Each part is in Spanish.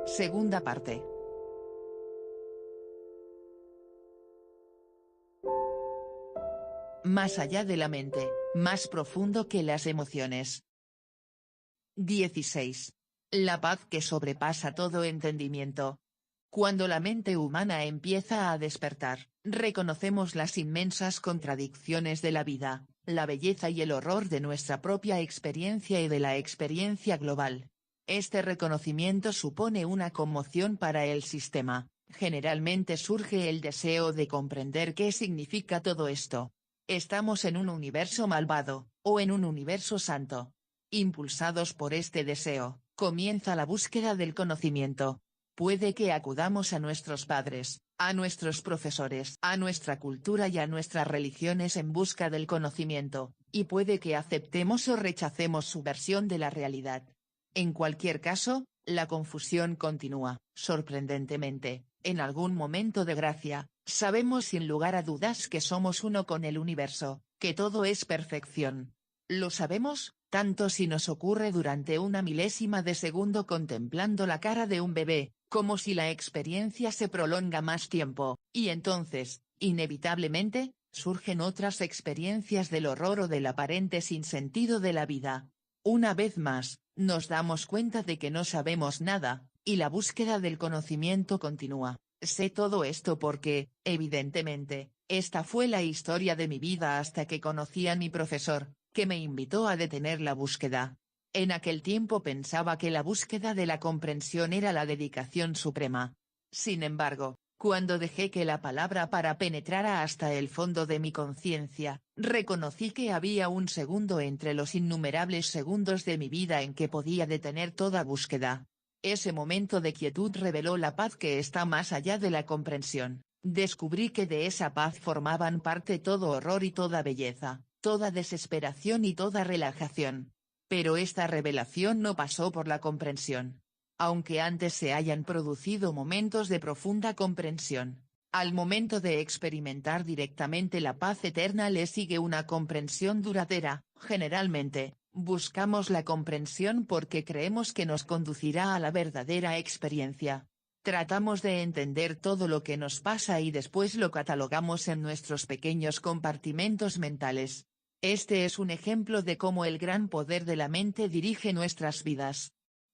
Segunda parte. Más allá de la mente, más profundo que las emociones. 16. La paz que sobrepasa todo entendimiento. Cuando la mente humana empieza a despertar, reconocemos las inmensas contradicciones de la vida, la belleza y el horror de nuestra propia experiencia y de la experiencia global. Este reconocimiento supone una conmoción para el sistema. Generalmente surge el deseo de comprender qué significa todo esto. ¿Estamos en un universo malvado, o en un universo santo? Impulsados por este deseo, comienza la búsqueda del conocimiento. Puede que acudamos a nuestros padres, a nuestros profesores, a nuestra cultura y a nuestras religiones en busca del conocimiento, y puede que aceptemos o rechacemos su versión de la realidad. En cualquier caso, la confusión continúa. Sorprendentemente, en algún momento de gracia, sabemos sin lugar a dudas que somos uno con el universo, que todo es perfección. Lo sabemos, tanto si nos ocurre durante una milésima de segundo contemplando la cara de un bebé, como si la experiencia se prolonga más tiempo, y entonces, inevitablemente, surgen otras experiencias del horror o del aparente sinsentido de la vida. Una vez más, nos damos cuenta de que no sabemos nada, y la búsqueda del conocimiento continúa. Sé todo esto porque, evidentemente, esta fue la historia de mi vida hasta que conocí a mi profesor, que me invitó a detener la búsqueda. En aquel tiempo pensaba que la búsqueda de la comprensión era la dedicación suprema. Sin embargo, cuando dejé que la palabra para penetrara hasta el fondo de mi conciencia, reconocí que había un segundo entre los innumerables segundos de mi vida en que podía detener toda búsqueda. Ese momento de quietud reveló la paz que está más allá de la comprensión. Descubrí que de esa paz formaban parte todo horror y toda belleza, toda desesperación y toda relajación. Pero esta revelación no pasó por la comprensión. Aunque antes se hayan producido momentos de profunda comprensión, al momento de experimentar directamente la paz eterna le sigue una comprensión duradera. Generalmente, buscamos la comprensión porque creemos que nos conducirá a la verdadera experiencia. Tratamos de entender todo lo que nos pasa y después lo catalogamos en nuestros pequeños compartimentos mentales. Este es un ejemplo de cómo el gran poder de la mente dirige nuestras vidas.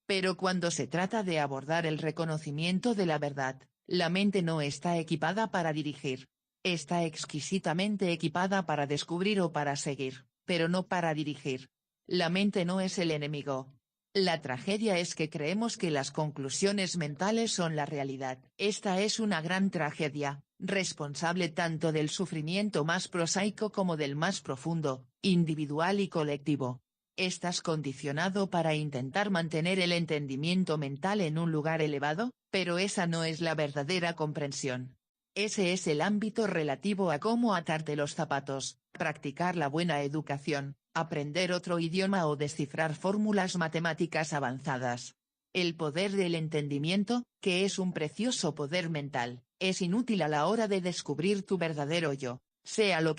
Pero cuando se trata de abordar el reconocimiento de la verdad, la mente no está equipada para dirigir. Está exquisitamente equipada para descubrir o para seguir, pero no para dirigir. La mente no es el enemigo. La tragedia es que creemos que las conclusiones mentales son la realidad. Esta es una gran tragedia, responsable tanto del sufrimiento más prosaico como del más profundo, individual y colectivo. Estás condicionado para intentar mantener el entendimiento mental en un lugar elevado, pero esa no es la verdadera comprensión. Ese es el ámbito relativo a cómo atarte los zapatos, practicar la buena educación, aprender otro idioma o descifrar fórmulas matemáticas avanzadas. El poder del entendimiento, que es un precioso poder mental, es inútil a la hora de descubrir tu verdadero yo, sea lo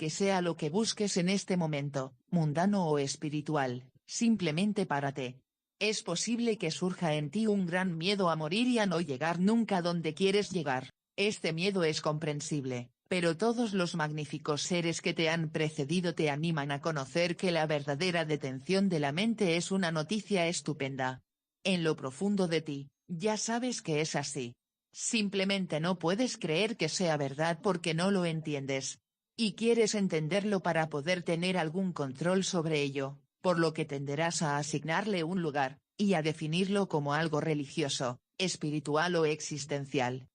que busques en este momento, mundano o espiritual. Simplemente párate. Es posible que surja en ti un gran miedo a morir y a no llegar nunca donde quieres llegar. Este miedo es comprensible, pero todos los magníficos seres que te han precedido te animan a conocer que la verdadera detención de la mente es una noticia estupenda. En lo profundo de ti, ya sabes que es así. Simplemente no puedes creer que sea verdad porque no lo entiendes. Y quieres entenderlo para poder tener algún control sobre ello, por lo que tenderás a asignarle un lugar, y a definirlo como algo religioso, espiritual o existencial.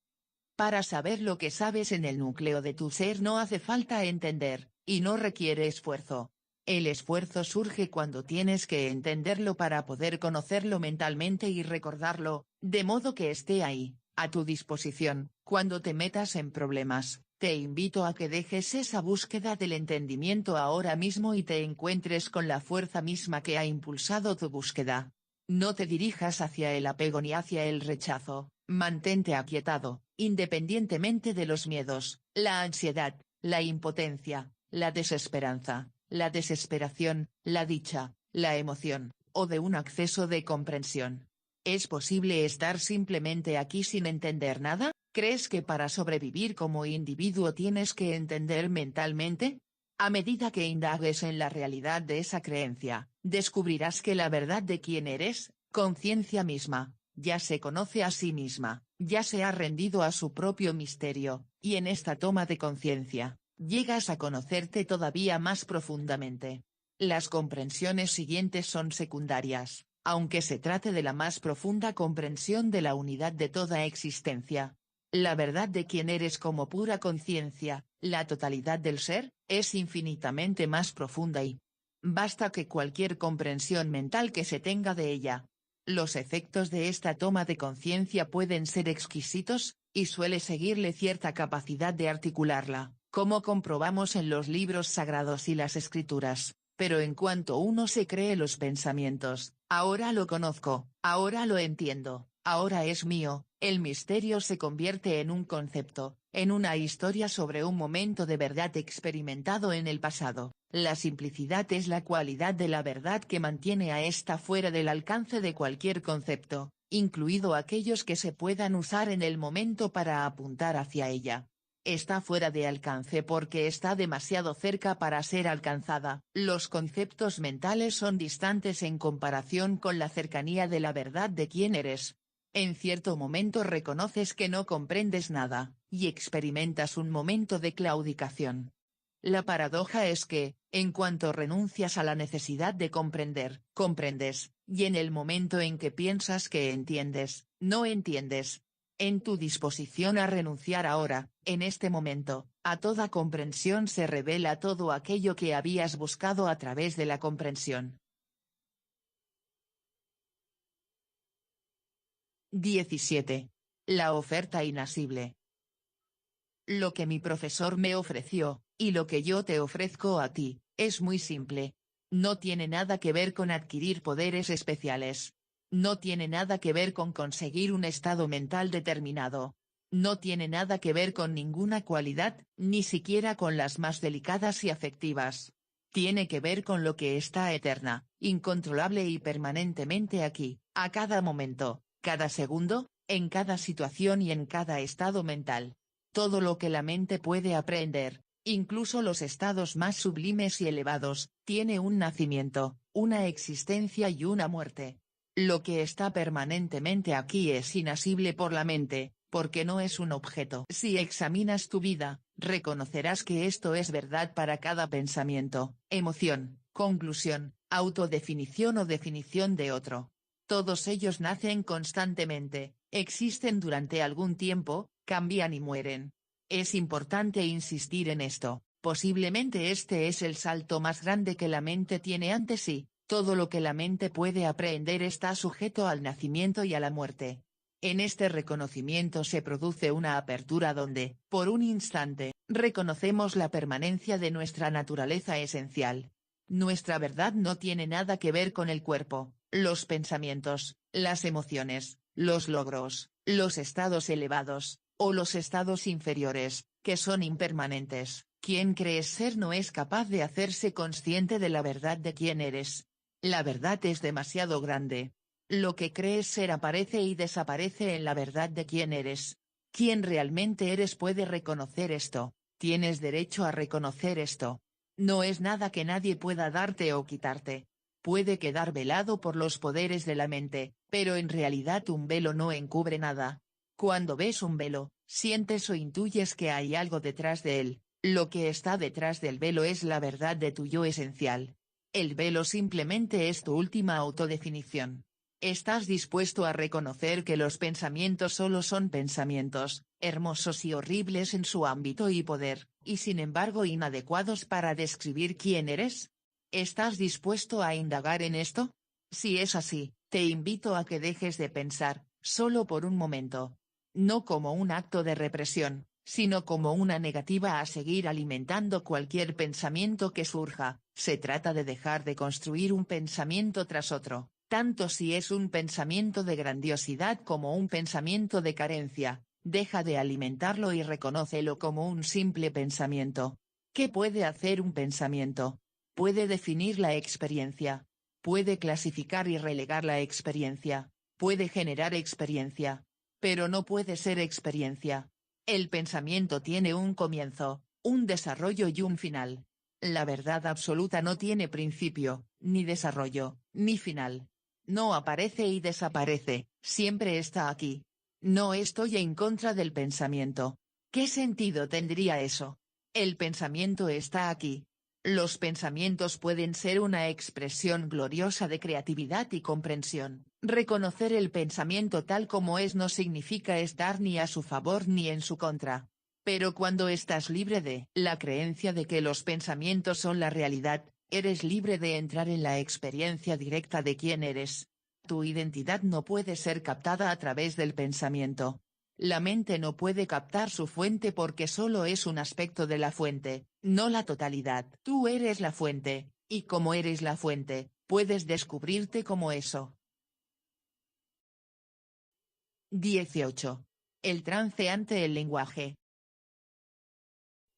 Para saber lo que sabes en el núcleo de tu ser no hace falta entender, y no requiere esfuerzo. El esfuerzo surge cuando tienes que entenderlo para poder conocerlo mentalmente y recordarlo, de modo que esté ahí, a tu disposición, cuando te metas en problemas. Te invito a que dejes esa búsqueda del entendimiento ahora mismo y te encuentres con la fuerza misma que ha impulsado tu búsqueda. No te dirijas hacia el apego ni hacia el rechazo, mantente aquietado, independientemente de los miedos, la ansiedad, la impotencia, la desesperanza, la desesperación, la dicha, la emoción, o de un acceso de comprensión. ¿Es posible estar simplemente aquí sin entender nada? ¿Crees que para sobrevivir como individuo tienes que entender mentalmente? A medida que indagues en la realidad de esa creencia, descubrirás que la verdad de quién eres, conciencia misma, ya se conoce a sí misma, ya se ha rendido a su propio misterio, y en esta toma de conciencia, llegas a conocerte todavía más profundamente. Las comprensiones siguientes son secundarias, aunque se trate de la más profunda comprensión de la unidad de toda existencia. La verdad de quién eres como pura conciencia, la totalidad del ser, es infinitamente más profunda y basta que cualquier comprensión mental que se tenga de ella. Los efectos de esta toma de conciencia pueden ser exquisitos, y suele seguirle cierta capacidad de articularla, como comprobamos en los libros sagrados y las escrituras, pero en cuanto uno se cree los pensamientos, ahora lo conozco, ahora lo entiendo, ahora es mío, el misterio se convierte en un concepto, en una historia sobre un momento de verdad experimentado en el pasado. La simplicidad es la cualidad de la verdad que mantiene a esta fuera del alcance de cualquier concepto, incluido aquellos que se puedan usar en el momento para apuntar hacia ella. Está fuera de alcance porque está demasiado cerca para ser alcanzada. Los conceptos mentales son distantes en comparación con la cercanía de la verdad de quién eres. En cierto momento reconoces que no comprendes nada, y experimentas un momento de claudicación. La paradoja es que, en cuanto renuncias a la necesidad de comprender, comprendes, y en el momento en que piensas que entiendes, no entiendes. En tu disposición a renunciar ahora, en este momento, a toda comprensión se revela todo aquello que habías buscado a través de la comprensión. 17. La oferta inasible. Lo que mi profesor me ofreció, y lo que yo te ofrezco a ti, es muy simple. No tiene nada que ver con adquirir poderes especiales. No tiene nada que ver con conseguir un estado mental determinado. No tiene nada que ver con ninguna cualidad, ni siquiera con las más delicadas y afectivas. Tiene que ver con lo que está eterna, incontrolable y permanentemente aquí, a cada momento, cada segundo, en cada situación y en cada estado mental. Todo lo que la mente puede aprender, incluso los estados más sublimes y elevados, tiene un nacimiento, una existencia y una muerte. Lo que está permanentemente aquí es inasible por la mente, porque no es un objeto. Si examinas tu vida, reconocerás que esto es verdad para cada pensamiento, emoción, conclusión, autodefinición o definición de otro. Todos ellos nacen constantemente, existen durante algún tiempo, cambian y mueren. Es importante insistir en esto, posiblemente este es el salto más grande que la mente tiene ante sí. Todo lo que la mente puede aprehender está sujeto al nacimiento y a la muerte. En este reconocimiento se produce una apertura donde, por un instante, reconocemos la permanencia de nuestra naturaleza esencial. Nuestra verdad no tiene nada que ver con el cuerpo, los pensamientos, las emociones, los logros, los estados elevados, o los estados inferiores, que son impermanentes. Quien crees ser no es capaz de hacerse consciente de la verdad de quién eres. La verdad es demasiado grande. Lo que crees ser aparece y desaparece en la verdad de quién eres. Quien realmente eres puede reconocer esto, tienes derecho a reconocer esto. No es nada que nadie pueda darte o quitarte. Puede quedar velado por los poderes de la mente, pero en realidad un velo no encubre nada. Cuando ves un velo, sientes o intuyes que hay algo detrás de él. Lo que está detrás del velo es la verdad de tu yo esencial. El velo simplemente es tu última autodefinición. ¿Estás dispuesto a reconocer que los pensamientos solo son pensamientos, hermosos y horribles en su ámbito y poder, y sin embargo inadecuados para describir quién eres? ¿Estás dispuesto a indagar en esto? Si es así, te invito a que dejes de pensar, solo por un momento. No como un acto de represión, sino como una negativa a seguir alimentando cualquier pensamiento que surja. Se trata de dejar de construir un pensamiento tras otro, tanto si es un pensamiento de grandiosidad como un pensamiento de carencia. Deja de alimentarlo y reconócelo como un simple pensamiento. ¿Qué puede hacer un pensamiento? Puede definir la experiencia. Puede clasificar y relegar la experiencia. puede generar experiencia. Pero no puede ser experiencia. El pensamiento tiene un comienzo, un desarrollo y un final. La verdad absoluta no tiene principio, ni desarrollo, ni final. No aparece y desaparece, siempre está aquí. No estoy en contra del pensamiento. ¿Qué sentido tendría eso? El pensamiento está aquí. Los pensamientos pueden ser una expresión gloriosa de creatividad y comprensión. Reconocer el pensamiento tal como es no significa estar ni a su favor ni en su contra. Pero cuando estás libre de la creencia de que los pensamientos son la realidad, eres libre de entrar en la experiencia directa de quién eres. Tu identidad no puede ser captada a través del pensamiento. La mente no puede captar su fuente porque solo es un aspecto de la fuente, no la totalidad. Tú eres la fuente, y como eres la fuente, puedes descubrirte como eso. 18. El trance ante el lenguaje.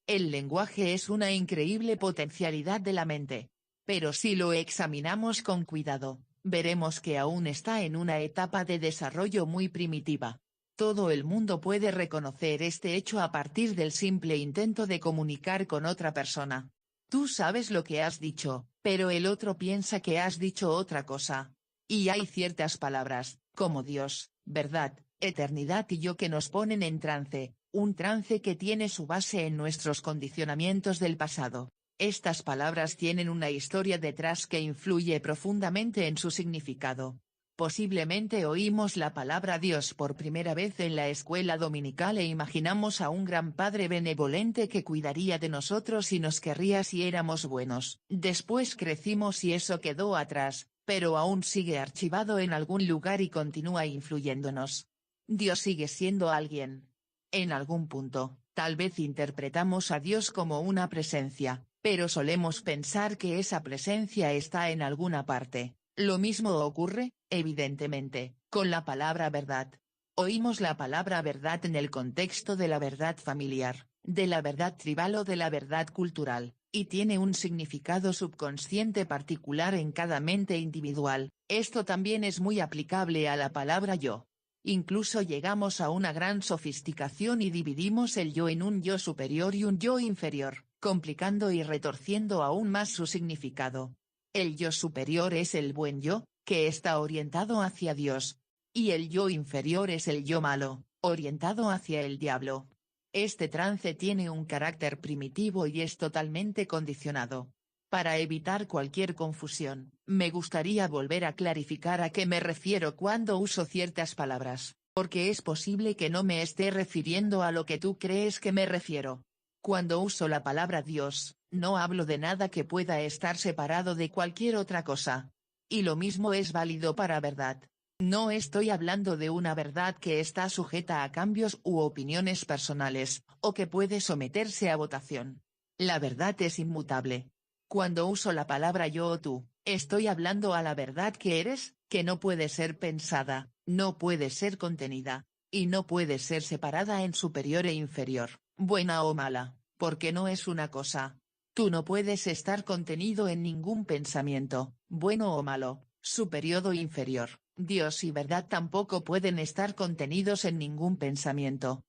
El lenguaje es una increíble potencialidad de la mente. Pero si lo examinamos con cuidado, veremos que aún está en una etapa de desarrollo muy primitiva. Todo el mundo puede reconocer este hecho a partir del simple intento de comunicar con otra persona. Tú sabes lo que has dicho, pero el otro piensa que has dicho otra cosa. Y hay ciertas palabras, como Dios, verdad, eternidad y yo que nos ponen en trance, un trance que tiene su base en nuestros condicionamientos del pasado. Estas palabras tienen una historia detrás que influye profundamente en su significado. Posiblemente oímos la palabra Dios por primera vez en la escuela dominical e imaginamos a un gran padre benevolente que cuidaría de nosotros y nos querría si éramos buenos. Después crecimos y eso quedó atrás, pero aún sigue archivado en algún lugar y continúa influyéndonos. Dios sigue siendo alguien. En algún punto, tal vez interpretamos a Dios como una presencia, pero solemos pensar que esa presencia está en alguna parte. Lo mismo ocurre, evidentemente, con la palabra verdad. Oímos la palabra verdad en el contexto de la verdad familiar, de la verdad tribal o de la verdad cultural, y tiene un significado subconsciente particular en cada mente individual. Esto también es muy aplicable a la palabra yo. Incluso llegamos a una gran sofisticación y dividimos el yo en un yo superior y un yo inferior, complicando y retorciendo aún más su significado. El yo superior es el buen yo, que está orientado hacia Dios. Y el yo inferior es el yo malo, orientado hacia el diablo. Este trance tiene un carácter primitivo y es totalmente condicionado. Para evitar cualquier confusión, me gustaría volver a clarificar a qué me refiero cuando uso ciertas palabras, porque es posible que no me esté refiriendo a lo que tú crees que me refiero. Cuando uso la palabra Dios, no hablo de nada que pueda estar separado de cualquier otra cosa. Y lo mismo es válido para verdad. No estoy hablando de una verdad que está sujeta a cambios u opiniones personales, o que puede someterse a votación. La verdad es inmutable. Cuando uso la palabra yo o tú, estoy hablando a la verdad que eres, que no puede ser pensada, no puede ser contenida, y no puede ser separada en superior e inferior, buena o mala, porque no es una cosa. Tú no puedes estar contenido en ningún pensamiento, bueno o malo, superior o inferior. Dios y verdad tampoco pueden estar contenidos en ningún pensamiento.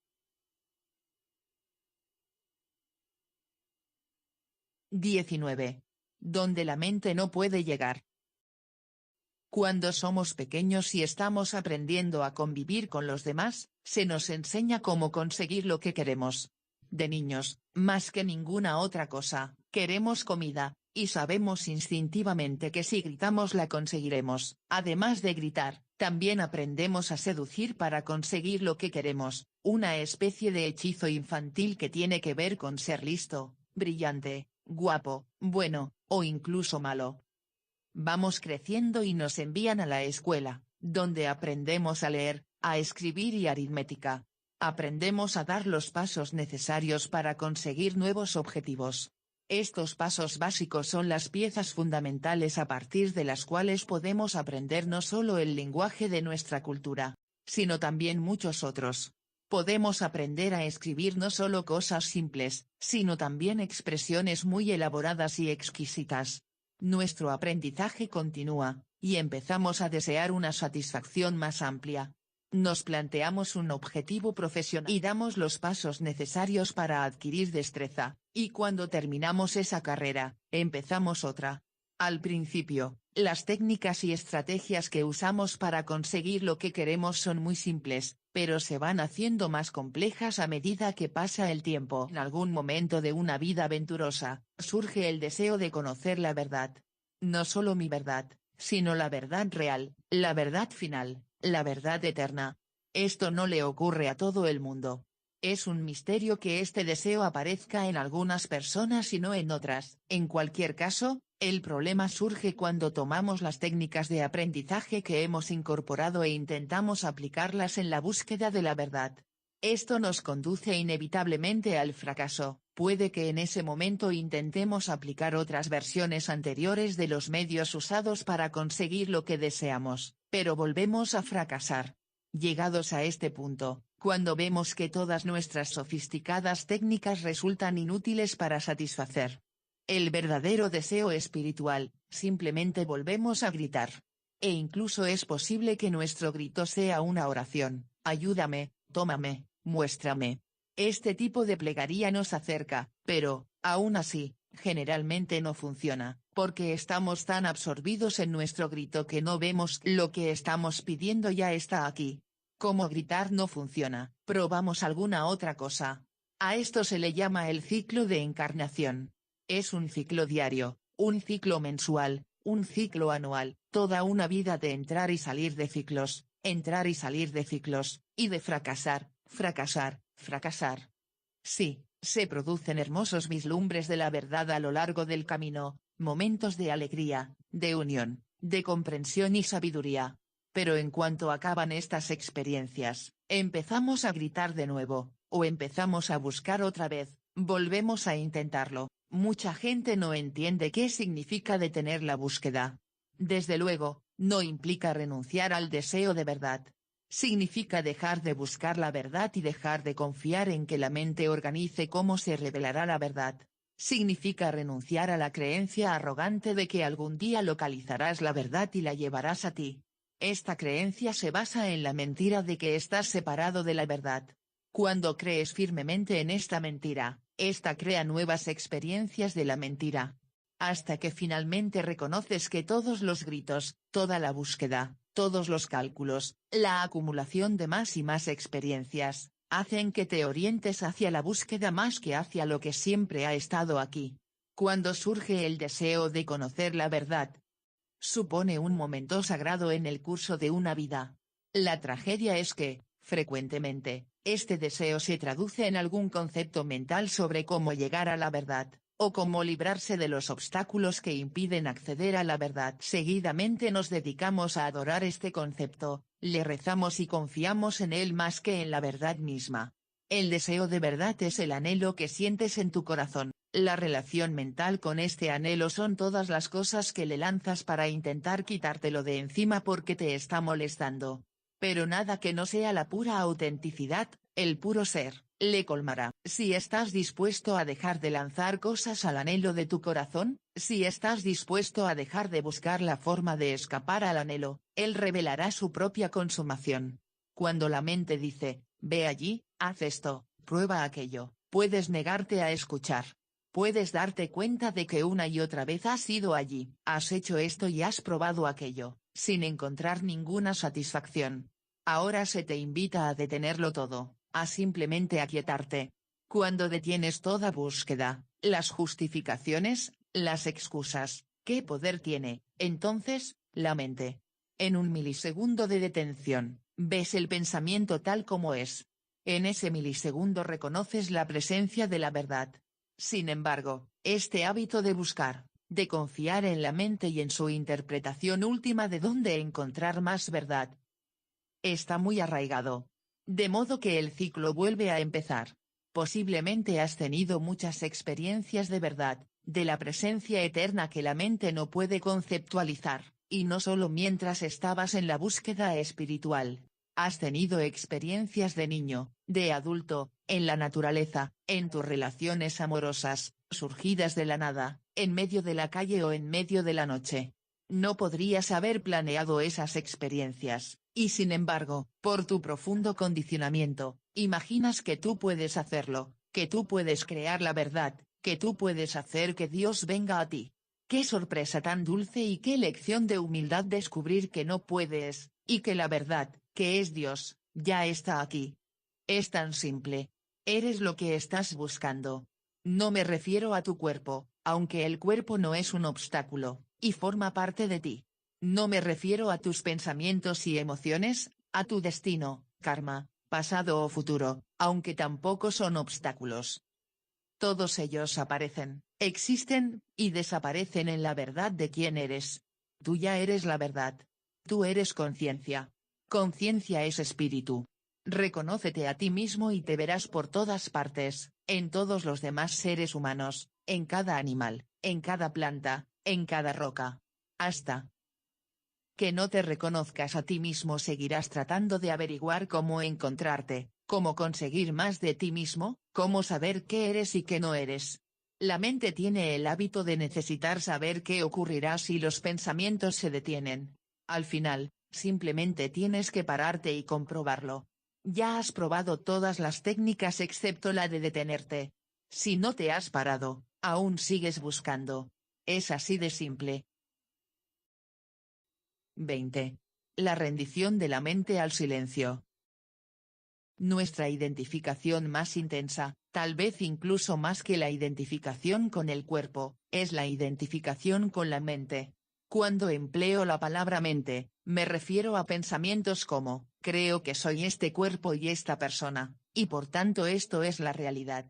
19. Donde la mente no puede llegar. Cuando somos pequeños y estamos aprendiendo a convivir con los demás, se nos enseña cómo conseguir lo que queremos. De niños, más que ninguna otra cosa, queremos comida, y sabemos instintivamente que si gritamos la conseguiremos. Además de gritar, también aprendemos a seducir para conseguir lo que queremos, una especie de hechizo infantil que tiene que ver con ser listo, brillante, guapo, bueno, o incluso malo. Vamos creciendo y nos envían a la escuela, donde aprendemos a leer, a escribir y aritmética. Aprendemos a dar los pasos necesarios para conseguir nuevos objetivos. Estos pasos básicos son las piezas fundamentales a partir de las cuales podemos aprender no solo el lenguaje de nuestra cultura, sino también muchos otros. Podemos aprender a escribir no solo cosas simples, sino también expresiones muy elaboradas y exquisitas. Nuestro aprendizaje continúa, y empezamos a desear una satisfacción más amplia. Nos planteamos un objetivo profesional y damos los pasos necesarios para adquirir destreza, y cuando terminamos esa carrera, empezamos otra. Al principio, las técnicas y estrategias que usamos para conseguir lo que queremos son muy simples, pero se van haciendo más complejas a medida que pasa el tiempo. En algún momento de una vida aventurosa, surge el deseo de conocer la verdad. No solo mi verdad, sino la verdad real, la verdad final, la verdad eterna. Esto no le ocurre a todo el mundo. Es un misterio que este deseo aparezca en algunas personas y no en otras. En cualquier caso, el problema surge cuando tomamos las técnicas de aprendizaje que hemos incorporado e intentamos aplicarlas en la búsqueda de la verdad. Esto nos conduce inevitablemente al fracaso. Puede que en ese momento intentemos aplicar otras versiones anteriores de los medios usados para conseguir lo que deseamos, pero volvemos a fracasar. Llegados a este punto, cuando vemos que todas nuestras sofisticadas técnicas resultan inútiles para satisfacer el verdadero deseo espiritual, simplemente volvemos a gritar. E incluso es posible que nuestro grito sea una oración: ayúdame, tómame, muéstrame. Este tipo de plegaria nos acerca, pero, aún así, generalmente no funciona, porque estamos tan absorbidos en nuestro grito que no vemos lo que estamos pidiendo ya está aquí. Como gritar no funciona, probamos alguna otra cosa. A esto se le llama el ciclo de encarnación. Es un ciclo diario, un ciclo mensual, un ciclo anual, toda una vida de entrar y salir de ciclos, entrar y salir de ciclos, y de fracasar, fracasar, fracasar. Sí, se producen hermosos vislumbres de la verdad a lo largo del camino, momentos de alegría, de unión, de comprensión y sabiduría. Pero en cuanto acaban estas experiencias, empezamos a gritar de nuevo, o empezamos a buscar otra vez, volvemos a intentarlo. Mucha gente no entiende qué significa detener la búsqueda. Desde luego, no implica renunciar al deseo de verdad. Significa dejar de buscar la verdad y dejar de confiar en que la mente organice cómo se revelará la verdad. Significa renunciar a la creencia arrogante de que algún día localizarás la verdad y la llevarás a ti. Esta creencia se basa en la mentira de que estás separado de la verdad. Cuando crees firmemente en esta mentira, esta crea nuevas experiencias de la mentira. Hasta que finalmente reconoces que todos los gritos, toda la búsqueda, todos los cálculos, la acumulación de más y más experiencias, hacen que te orientes hacia la búsqueda más que hacia lo que siempre ha estado aquí. Cuando surge el deseo de conocer la verdad, supone un momento sagrado en el curso de una vida. La tragedia es que, frecuentemente, este deseo se traduce en algún concepto mental sobre cómo llegar a la verdad, o cómo librarse de los obstáculos que impiden acceder a la verdad. Seguidamente nos dedicamos a adorar este concepto, le rezamos y confiamos en él más que en la verdad misma. El deseo de verdad es el anhelo que sientes en tu corazón. La relación mental con este anhelo son todas las cosas que le lanzas para intentar quitártelo de encima porque te está molestando. Pero nada que no sea la pura autenticidad, el puro ser, le colmará. Si estás dispuesto a dejar de lanzar cosas al anhelo de tu corazón, si estás dispuesto a dejar de buscar la forma de escapar al anhelo, él revelará su propia consumación. Cuando la mente dice, ve allí, haz esto, prueba aquello, puedes negarte a escuchar. Puedes darte cuenta de que una y otra vez has ido allí, has hecho esto y has probado aquello, sin encontrar ninguna satisfacción. Ahora se te invita a detenerlo todo, a simplemente aquietarte. Cuando detienes toda búsqueda, las justificaciones, las excusas, ¿qué poder tiene, entonces, la mente? En un milisegundo de detención, ves el pensamiento tal como es. En ese milisegundo reconoces la presencia de la verdad. Sin embargo, este hábito de buscar, de confiar en la mente y en su interpretación última de dónde encontrar más verdad, está muy arraigado. De modo que el ciclo vuelve a empezar. Posiblemente has tenido muchas experiencias de verdad, de la presencia eterna que la mente no puede conceptualizar, y no solo mientras estabas en la búsqueda espiritual. Has tenido experiencias de niño, de adulto, en la naturaleza, en tus relaciones amorosas, surgidas de la nada, en medio de la calle o en medio de la noche. No podrías haber planeado esas experiencias, y sin embargo, por tu profundo condicionamiento, imaginas que tú puedes hacerlo, que tú puedes crear la verdad, que tú puedes hacer que Dios venga a ti. Qué sorpresa tan dulce y qué lección de humildad descubrir que no puedes, y que la verdad, que es Dios, ya está aquí. Es tan simple. Eres lo que estás buscando. No me refiero a tu cuerpo, aunque el cuerpo no es un obstáculo, y forma parte de ti. No me refiero a tus pensamientos y emociones, a tu destino, karma, pasado o futuro, aunque tampoco son obstáculos. Todos ellos aparecen, existen, y desaparecen en la verdad de quién eres. Tú ya eres la verdad. Tú eres conciencia. Conciencia es espíritu. Reconócete a ti mismo y te verás por todas partes, en todos los demás seres humanos, en cada animal, en cada planta, en cada roca. Hasta que no te reconozcas a ti mismo seguirás tratando de averiguar cómo encontrarte, cómo conseguir más de ti mismo, cómo saber qué eres y qué no eres. La mente tiene el hábito de necesitar saber qué ocurrirá si los pensamientos se detienen. Al final, simplemente tienes que pararte y comprobarlo. Ya has probado todas las técnicas excepto la de detenerte. Si no te has parado, aún sigues buscando. Es así de simple. 20. La rendición de la mente al silencio. Nuestra identificación más intensa, tal vez incluso más que la identificación con el cuerpo, es la identificación con la mente. Cuando empleo la palabra mente, me refiero a pensamientos como, creo que soy este cuerpo y esta persona, y por tanto esto es la realidad.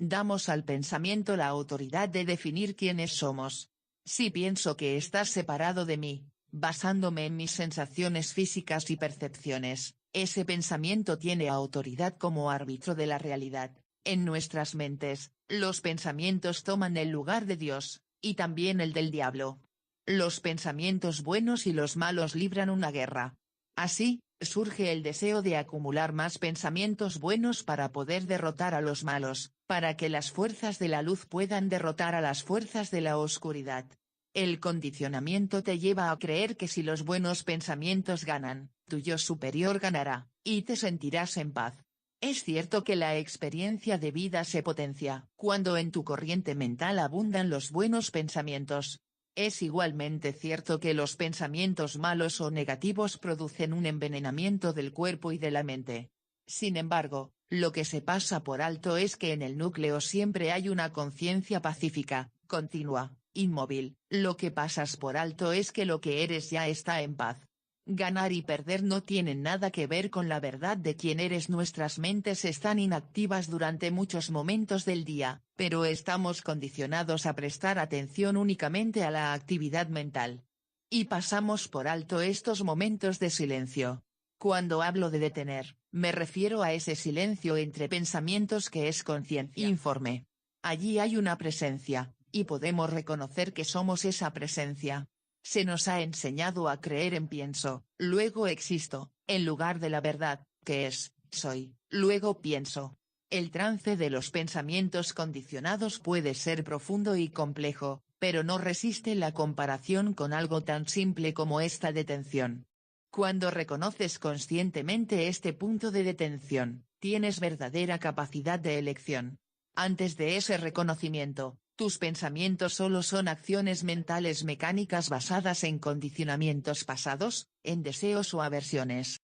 Damos al pensamiento la autoridad de definir quiénes somos. Si pienso que estás separado de mí, basándome en mis sensaciones físicas y percepciones, ese pensamiento tiene autoridad como árbitro de la realidad. En nuestras mentes, los pensamientos toman el lugar de Dios, y también el del diablo. Los pensamientos buenos y los malos libran una guerra. Así, surge el deseo de acumular más pensamientos buenos para poder derrotar a los malos, para que las fuerzas de la luz puedan derrotar a las fuerzas de la oscuridad. El condicionamiento te lleva a creer que si los buenos pensamientos ganan, tu yo superior ganará, y te sentirás en paz. Es cierto que la experiencia de vida se potencia cuando en tu corriente mental abundan los buenos pensamientos. Es igualmente cierto que los pensamientos malos o negativos producen un envenenamiento del cuerpo y de la mente. Sin embargo, lo que se pasa por alto es que en el núcleo siempre hay una conciencia pacífica, continua, inmóvil. Lo que pasas por alto es que lo que eres ya está en paz. Ganar y perder no tienen nada que ver con la verdad de quién eres. Nuestras mentes están inactivas durante muchos momentos del día, pero estamos condicionados a prestar atención únicamente a la actividad mental. Y pasamos por alto estos momentos de silencio. Cuando hablo de detener, me refiero a ese silencio entre pensamientos que es conciencia informe. Allí hay una presencia, y podemos reconocer que somos esa presencia. Se nos ha enseñado a creer en pienso, luego existo, en lugar de la verdad, que es, soy, luego pienso. El trance de los pensamientos condicionados puede ser profundo y complejo, pero no resiste la comparación con algo tan simple como esta detención. Cuando reconoces conscientemente este punto de detención, tienes verdadera capacidad de elección. Antes de ese reconocimiento, tus pensamientos solo son acciones mentales mecánicas basadas en condicionamientos pasados, en deseos o aversiones.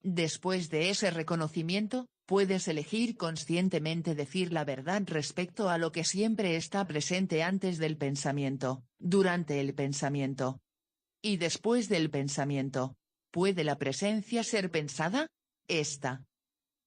Después de ese reconocimiento, puedes elegir conscientemente decir la verdad respecto a lo que siempre está presente antes del pensamiento, durante el pensamiento y después del pensamiento. ¿Puede la presencia ser pensada? Esta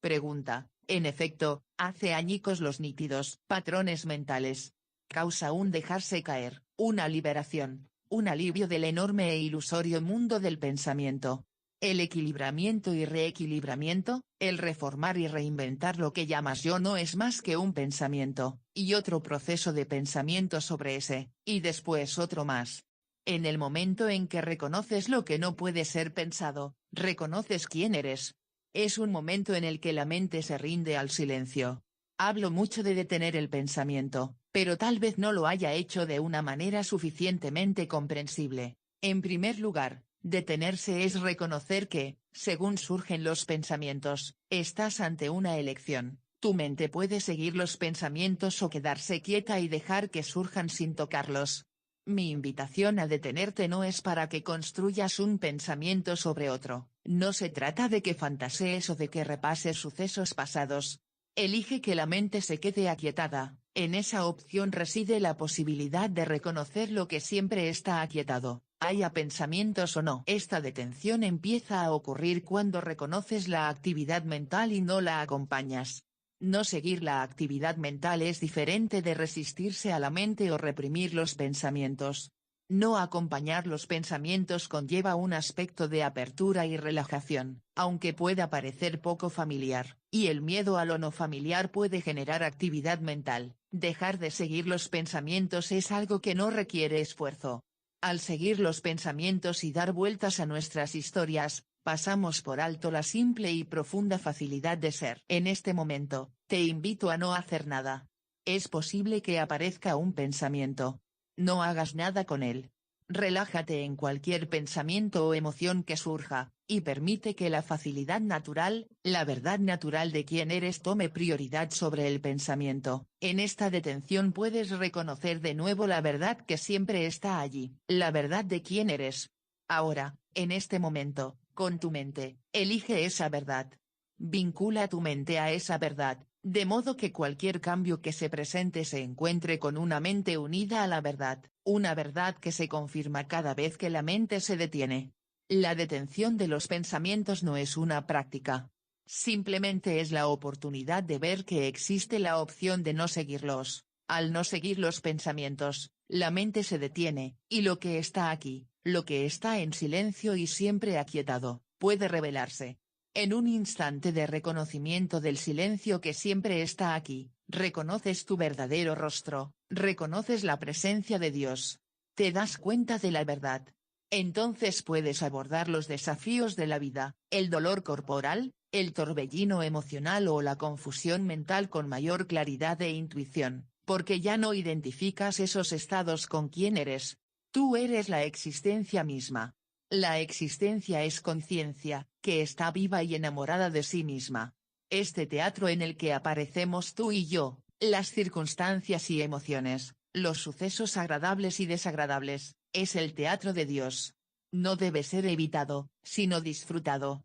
pregunta, en efecto, hace añicos los nítidos patrones mentales. Causa un dejarse caer, una liberación, un alivio del enorme e ilusorio mundo del pensamiento. El equilibramiento y reequilibramiento, el reformar y reinventar lo que llamas yo no es más que un pensamiento, y otro proceso de pensamiento sobre ese, y después otro más. En el momento en que reconoces lo que no puede ser pensado, reconoces quién eres. Es un momento en el que la mente se rinde al silencio. Hablo mucho de detener el pensamiento, pero tal vez no lo haya hecho de una manera suficientemente comprensible. En primer lugar, detenerse es reconocer que, según surgen los pensamientos, estás ante una elección. Tu mente puede seguir los pensamientos o quedarse quieta y dejar que surjan sin tocarlos. Mi invitación a detenerte no es para que construyas un pensamiento sobre otro, no se trata de que fantasees o de que repases sucesos pasados. Elige que la mente se quede aquietada, en esa opción reside la posibilidad de reconocer lo que siempre está aquietado, haya pensamientos o no. Esta detención empieza a ocurrir cuando reconoces la actividad mental y no la acompañas. No seguir la actividad mental es diferente de resistirse a la mente o reprimir los pensamientos. No acompañar los pensamientos conlleva un aspecto de apertura y relajación, aunque pueda parecer poco familiar, y el miedo a lo no familiar puede generar actividad mental. Dejar de seguir los pensamientos es algo que no requiere esfuerzo. Al seguir los pensamientos y dar vueltas a nuestras historias, pasamos por alto la simple y profunda facilidad de ser. En este momento, te invito a no hacer nada. Es posible que aparezca un pensamiento. No hagas nada con él. Relájate en cualquier pensamiento o emoción que surja, y permite que la facilidad natural, la verdad natural de quién eres tome prioridad sobre el pensamiento. En esta detención puedes reconocer de nuevo la verdad que siempre está allí, la verdad de quién eres. Ahora, en este momento, con tu mente, elige esa verdad. Vincula tu mente a esa verdad, de modo que cualquier cambio que se presente se encuentre con una mente unida a la verdad, una verdad que se confirma cada vez que la mente se detiene. La detención de los pensamientos no es una práctica. Simplemente es la oportunidad de ver que existe la opción de no seguirlos. Al no seguir los pensamientos, la mente se detiene, y lo que está aquí, lo que está en silencio y siempre aquietado, puede revelarse. En un instante de reconocimiento del silencio que siempre está aquí, reconoces tu verdadero rostro, reconoces la presencia de Dios. Te das cuenta de la verdad. Entonces puedes abordar los desafíos de la vida, el dolor corporal, el torbellino emocional o la confusión mental con mayor claridad e intuición, porque ya no identificas esos estados con quién eres. Tú eres la existencia misma. La existencia es conciencia, que está viva y enamorada de sí misma. Este teatro en el que aparecemos tú y yo, las circunstancias y emociones, los sucesos agradables y desagradables, es el teatro de Dios. No debe ser evitado, sino disfrutado.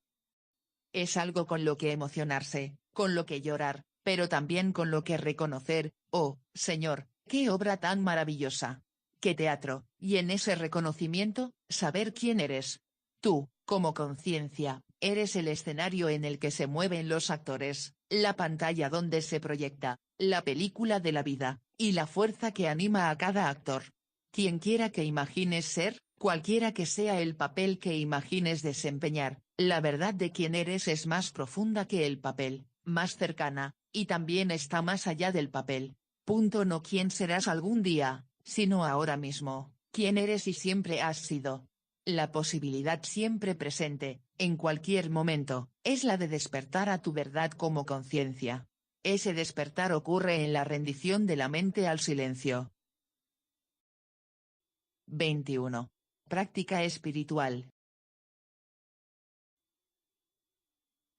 Es algo con lo que emocionarse, con lo que llorar, pero también con lo que reconocer, oh, Señor, qué obra tan maravillosa. Qué teatro, y en ese reconocimiento, saber quién eres. Tú, como conciencia, eres el escenario en el que se mueven los actores, la pantalla donde se proyecta, la película de la vida, y la fuerza que anima a cada actor. Quienquiera que imagines ser, cualquiera que sea el papel que imagines desempeñar, la verdad de quién eres es más profunda que el papel, más cercana, y también está más allá del papel. No quién serás algún día, sino ahora mismo, quién eres y siempre has sido. La posibilidad siempre presente, en cualquier momento, es la de despertar a tu verdad como conciencia. Ese despertar ocurre en la rendición de la mente al silencio. 21. Práctica espiritual.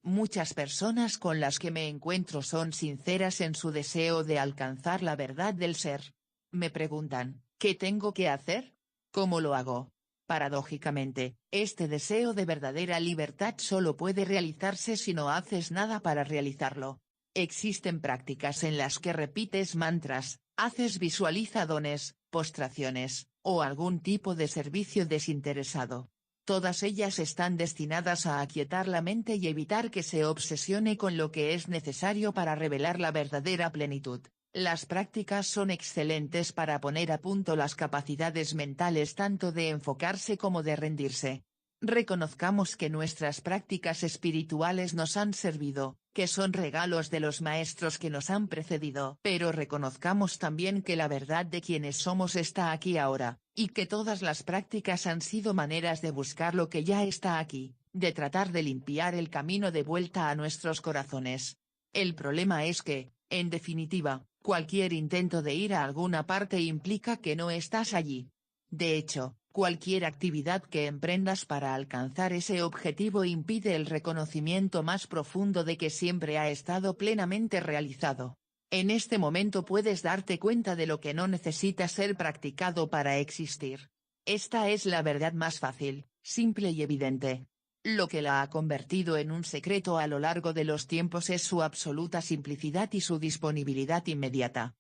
Muchas personas con las que me encuentro son sinceras en su deseo de alcanzar la verdad del ser. Me preguntan, ¿qué tengo que hacer? ¿Cómo lo hago? Paradójicamente, este deseo de verdadera libertad solo puede realizarse si no haces nada para realizarlo. Existen prácticas en las que repites mantras, haces visualizaciones, postraciones, o algún tipo de servicio desinteresado. Todas ellas están destinadas a aquietar la mente y evitar que se obsesione con lo que es necesario para revelar la verdadera plenitud. Las prácticas son excelentes para poner a punto las capacidades mentales tanto de enfocarse como de rendirse. Reconozcamos que nuestras prácticas espirituales nos han servido, que son regalos de los maestros que nos han precedido. Pero reconozcamos también que la verdad de quienes somos está aquí ahora, y que todas las prácticas han sido maneras de buscar lo que ya está aquí, de tratar de limpiar el camino de vuelta a nuestros corazones. El problema es que, En definitiva, cualquier intento de ir a alguna parte implica que no estás allí. De hecho, cualquier actividad que emprendas para alcanzar ese objetivo impide el reconocimiento más profundo de que siempre ha estado plenamente realizado. En este momento puedes darte cuenta de lo que no necesita ser practicado para existir. Esta es la verdad más fácil, simple y evidente. Lo que la ha convertido en un secreto a lo largo de los tiempos es su absoluta simplicidad y su disponibilidad inmediata.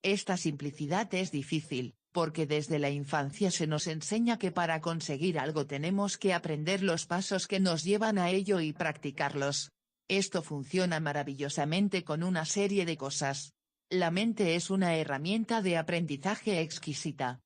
Esta simplicidad es difícil, porque desde la infancia se nos enseña que para conseguir algo tenemos que aprender los pasos que nos llevan a ello y practicarlos. Esto funciona maravillosamente con una serie de cosas. La mente es una herramienta de aprendizaje exquisita.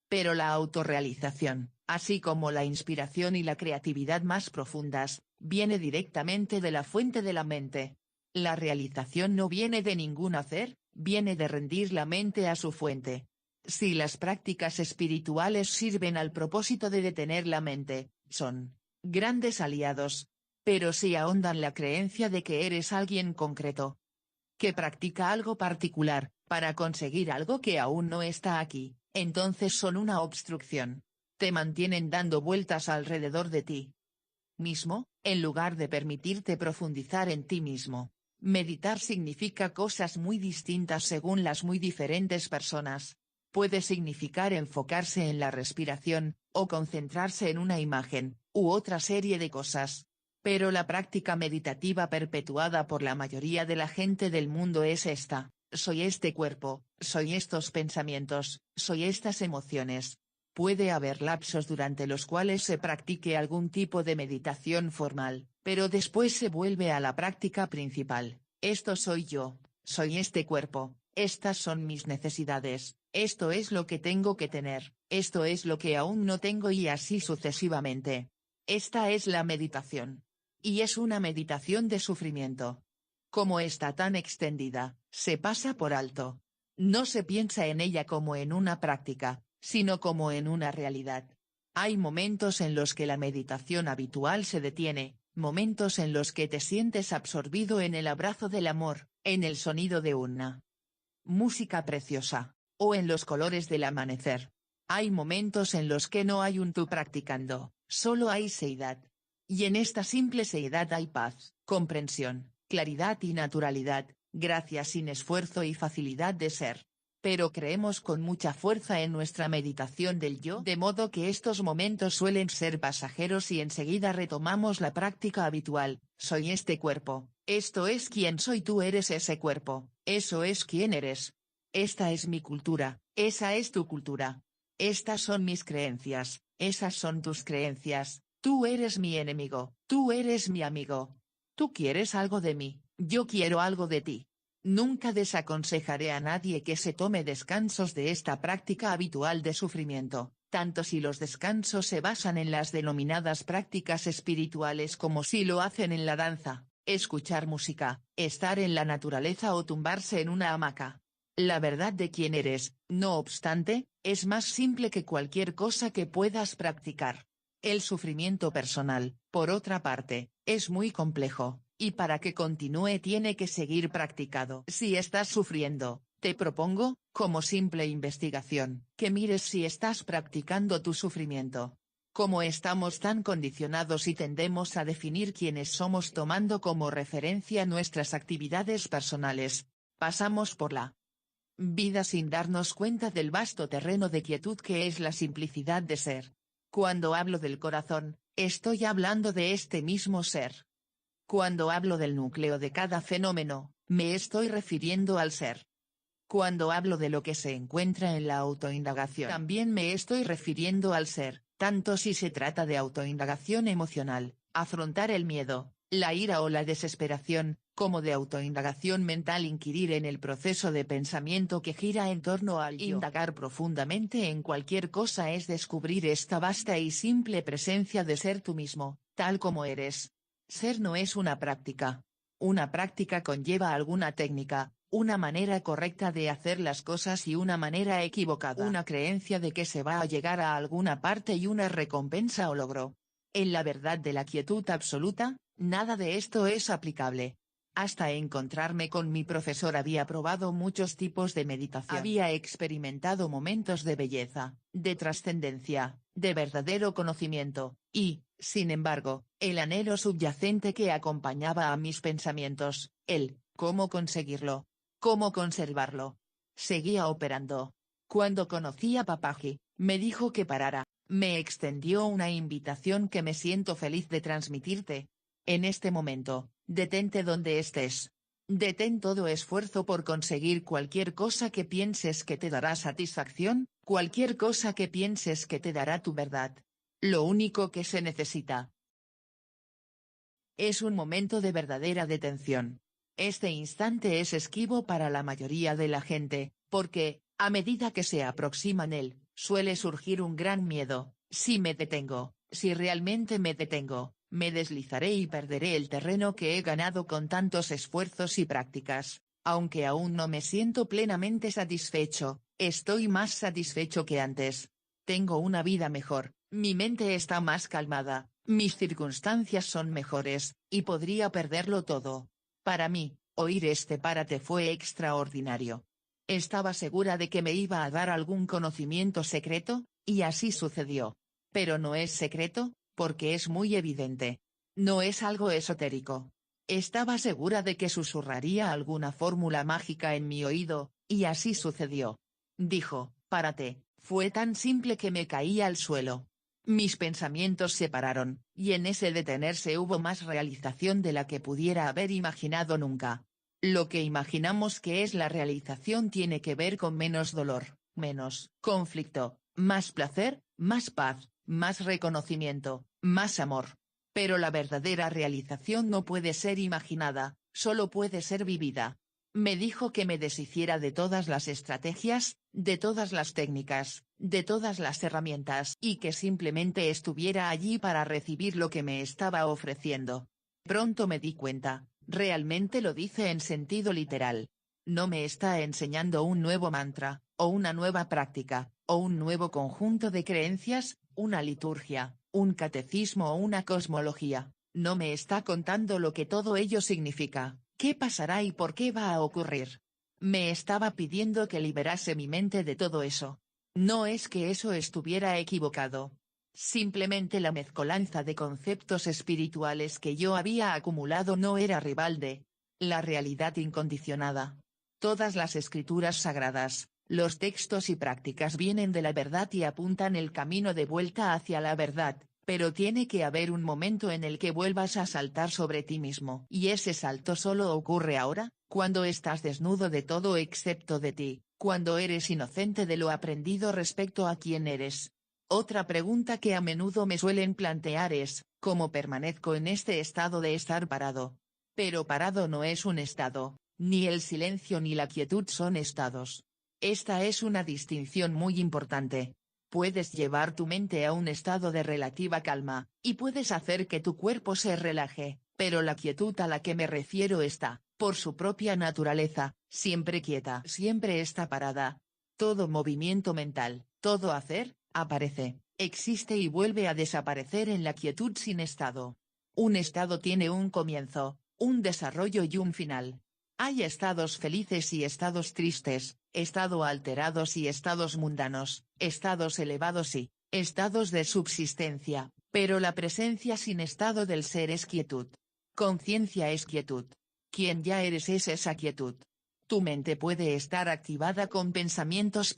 Pero la autorrealización, así como la inspiración y la creatividad más profundas, viene directamente de la fuente de la mente. La realización no viene de ningún hacer, viene de rendir la mente a su fuente. Si las prácticas espirituales sirven al propósito de detener la mente, son grandes aliados. Pero si ahondan la creencia de que eres alguien concreto, que practica algo particular, para conseguir algo que aún no está aquí, entonces son una obstrucción. Te mantienen dando vueltas alrededor de ti mismo, en lugar de permitirte profundizar en ti mismo. Meditar significa cosas muy distintas según las muy diferentes personas. Puede significar enfocarse en la respiración, o concentrarse en una imagen, u otra serie de cosas. Pero la práctica meditativa perpetuada por la mayoría de la gente del mundo es esta: soy este cuerpo, soy estos pensamientos, soy estas emociones. Puede haber lapsos durante los cuales se practique algún tipo de meditación formal, pero después se vuelve a la práctica principal. Esto soy yo, soy este cuerpo, estas son mis necesidades, esto es lo que tengo que tener, esto es lo que aún no tengo y así sucesivamente. Esta es la meditación. Y es una meditación de sufrimiento. Como está tan extendida, se pasa por alto. No se piensa en ella como en una práctica, sino como en una realidad. Hay momentos en los que la meditación habitual se detiene, momentos en los que te sientes absorbido en el abrazo del amor, en el sonido de una música preciosa, o en los colores del amanecer. Hay momentos en los que no hay un tú practicando, solo hay seidad. Y en esta simple seidad hay paz, comprensión, claridad y naturalidad, gracia sin esfuerzo y facilidad de ser. Pero creemos con mucha fuerza en nuestra meditación del yo, de modo que estos momentos suelen ser pasajeros y enseguida retomamos la práctica habitual. Soy este cuerpo, esto es quién soy, tú eres ese cuerpo, eso es quién eres. Esta es mi cultura, esa es tu cultura. Estas son mis creencias, esas son tus creencias. Tú eres mi enemigo, tú eres mi amigo. Tú quieres algo de mí, yo quiero algo de ti. Nunca desaconsejaré a nadie que se tome descansos de esta práctica habitual de sufrimiento, tanto si los descansos se basan en las denominadas prácticas espirituales como si lo hacen en la danza, escuchar música, estar en la naturaleza o tumbarse en una hamaca. La verdad de quién eres, no obstante, es más simple que cualquier cosa que puedas practicar. El sufrimiento personal, por otra parte, es muy complejo, y para que continúe tiene que seguir practicado. Si estás sufriendo, te propongo, como simple investigación, que mires si estás practicando tu sufrimiento. Como estamos tan condicionados y tendemos a definir quiénes somos tomando como referencia nuestras actividades personales, pasamos por la vida sin darnos cuenta del vasto terreno de quietud que es la simplicidad de ser. Cuando hablo del corazón, estoy hablando de este mismo ser. Cuando hablo del núcleo de cada fenómeno, me estoy refiriendo al ser. Cuando hablo de lo que se encuentra en la autoindagación, también me estoy refiriendo al ser, tanto si se trata de autoindagación emocional, afrontar el miedo, la ira o la desesperación, como de autoindagación mental, inquirir en el proceso de pensamiento que gira en torno al yo. Indagar profundamente en cualquier cosa es descubrir esta vasta y simple presencia de ser tú mismo, tal como eres. Ser no es una práctica. Una práctica conlleva alguna técnica, una manera correcta de hacer las cosas y una manera equivocada. Una creencia de que se va a llegar a alguna parte y una recompensa o logro. En la verdad de la quietud absoluta, nada de esto es aplicable. Hasta encontrarme con mi profesor había probado muchos tipos de meditación. Había experimentado momentos de belleza, de trascendencia, de verdadero conocimiento, y, sin embargo, el anhelo subyacente que acompañaba a mis pensamientos, cómo conseguirlo, cómo conservarlo, seguía operando. Cuando conocí a Papaji, me dijo que parara, me extendió una invitación que me siento feliz de transmitirte. En este momento, detente donde estés. Detén todo esfuerzo por conseguir cualquier cosa que pienses que te dará satisfacción, cualquier cosa que pienses que te dará tu verdad. Lo único que se necesita es un momento de verdadera detención. Este instante es esquivo para la mayoría de la gente, porque, a medida que se aproximan él, suele surgir un gran miedo: si me detengo, si realmente me detengo, me deslizaré y perderé el terreno que he ganado con tantos esfuerzos y prácticas. Aunque aún no me siento plenamente satisfecho, estoy más satisfecho que antes. Tengo una vida mejor, mi mente está más calmada, mis circunstancias son mejores, y podría perderlo todo. Para mí, oír este párate fue extraordinario. Estaba segura de que me iba a dar algún conocimiento secreto, y así sucedió. Pero no es secreto, porque es muy evidente. No es algo esotérico. Estaba segura de que susurraría alguna fórmula mágica en mi oído, y así sucedió. Dijo: párate. Fue tan simple que me caí al suelo. Mis pensamientos se pararon, y en ese detenerse hubo más realización de la que pudiera haber imaginado nunca. Lo que imaginamos que es la realización tiene que ver con menos dolor, menos conflicto, más placer, más paz, más reconocimiento, más amor. Pero la verdadera realización no puede ser imaginada, solo puede ser vivida. Me dijo que me deshiciera de todas las estrategias, de todas las técnicas, de todas las herramientas, y que simplemente estuviera allí para recibir lo que me estaba ofreciendo. Pronto me di cuenta, realmente lo dice en sentido literal. No me está enseñando un nuevo mantra, o una nueva práctica, o un nuevo conjunto de creencias, una liturgia, un catecismo o una cosmología. No me está contando lo que todo ello significa, qué pasará y por qué va a ocurrir. Me estaba pidiendo que liberase mi mente de todo eso. No es que eso estuviera equivocado. Simplemente la mezcolanza de conceptos espirituales que yo había acumulado no era rival de la realidad incondicionada. Todas las escrituras sagradas, los textos y prácticas vienen de la verdad y apuntan el camino de vuelta hacia la verdad, pero tiene que haber un momento en el que vuelvas a saltar sobre ti mismo. Y ese salto solo ocurre ahora, cuando estás desnudo de todo excepto de ti, cuando eres inocente de lo aprendido respecto a quién eres. Otra pregunta que a menudo me suelen plantear es: ¿cómo permanezco en este estado de estar parado? Pero parado no es un estado, ni el silencio ni la quietud son estados. Esta es una distinción muy importante. Puedes llevar tu mente a un estado de relativa calma, y puedes hacer que tu cuerpo se relaje, pero la quietud a la que me refiero está, por su propia naturaleza, siempre quieta. Siempre está parada. Todo movimiento mental, todo hacer, aparece, existe y vuelve a desaparecer en la quietud sin estado. Un estado tiene un comienzo, un desarrollo y un final. Hay estados felices y estados tristes, estado alterados y estados mundanos, estados elevados y estados de subsistencia, pero la presencia sin estado del ser es quietud. Conciencia es quietud. Quien ya eres es esa quietud. Tu mente puede estar activada con pensamientos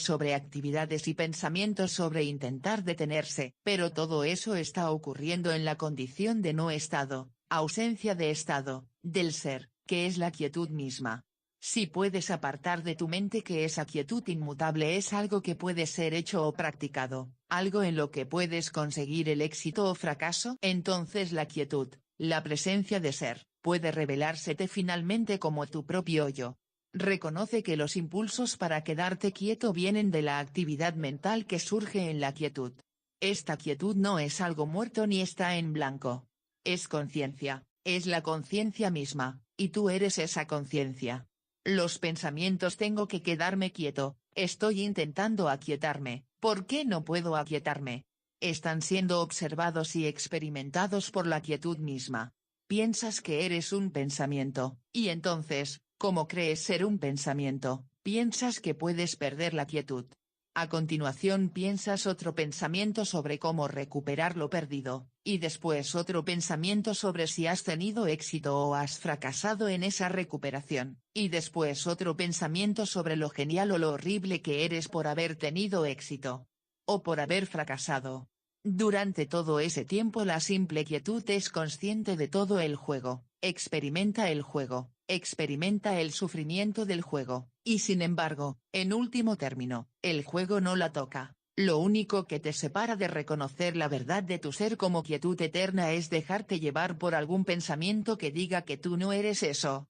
sobre actividades y pensamientos sobre intentar detenerse, pero todo eso está ocurriendo en la condición de no estado, ausencia de estado, del ser, que es la quietud misma. Si puedes apartar de tu mente que esa quietud inmutable es algo que puede ser hecho o practicado, algo en lo que puedes conseguir el éxito o fracaso, entonces la quietud, la presencia de ser, puede revelársete finalmente como tu propio yo. Reconoce que los impulsos para quedarte quieto vienen de la actividad mental que surge en la quietud. Esta quietud no es algo muerto ni está en blanco. Es conciencia, es la conciencia misma, y tú eres esa conciencia. Los pensamientos: tengo que quedarme quieto, estoy intentando aquietarme, ¿por qué no puedo aquietarme? Están siendo observados y experimentados por la quietud misma. piensas que eres un pensamiento, y entonces, como crees ser un pensamiento, piensas que puedes perder la quietud. A continuación piensas otro pensamiento sobre cómo recuperar lo perdido, y después otro pensamiento sobre si has tenido éxito o has fracasado en esa recuperación, y después otro pensamiento sobre lo genial o lo horrible que eres por haber tenido éxito. O por haber fracasado. Durante todo ese tiempo la simple quietud es consciente de todo el juego, experimenta el juego, experimenta el sufrimiento del juego, y sin embargo, en último término, el juego no la toca. Lo único que te separa de reconocer la verdad de tu ser como quietud eterna es dejarte llevar por algún pensamiento que diga que tú no eres eso.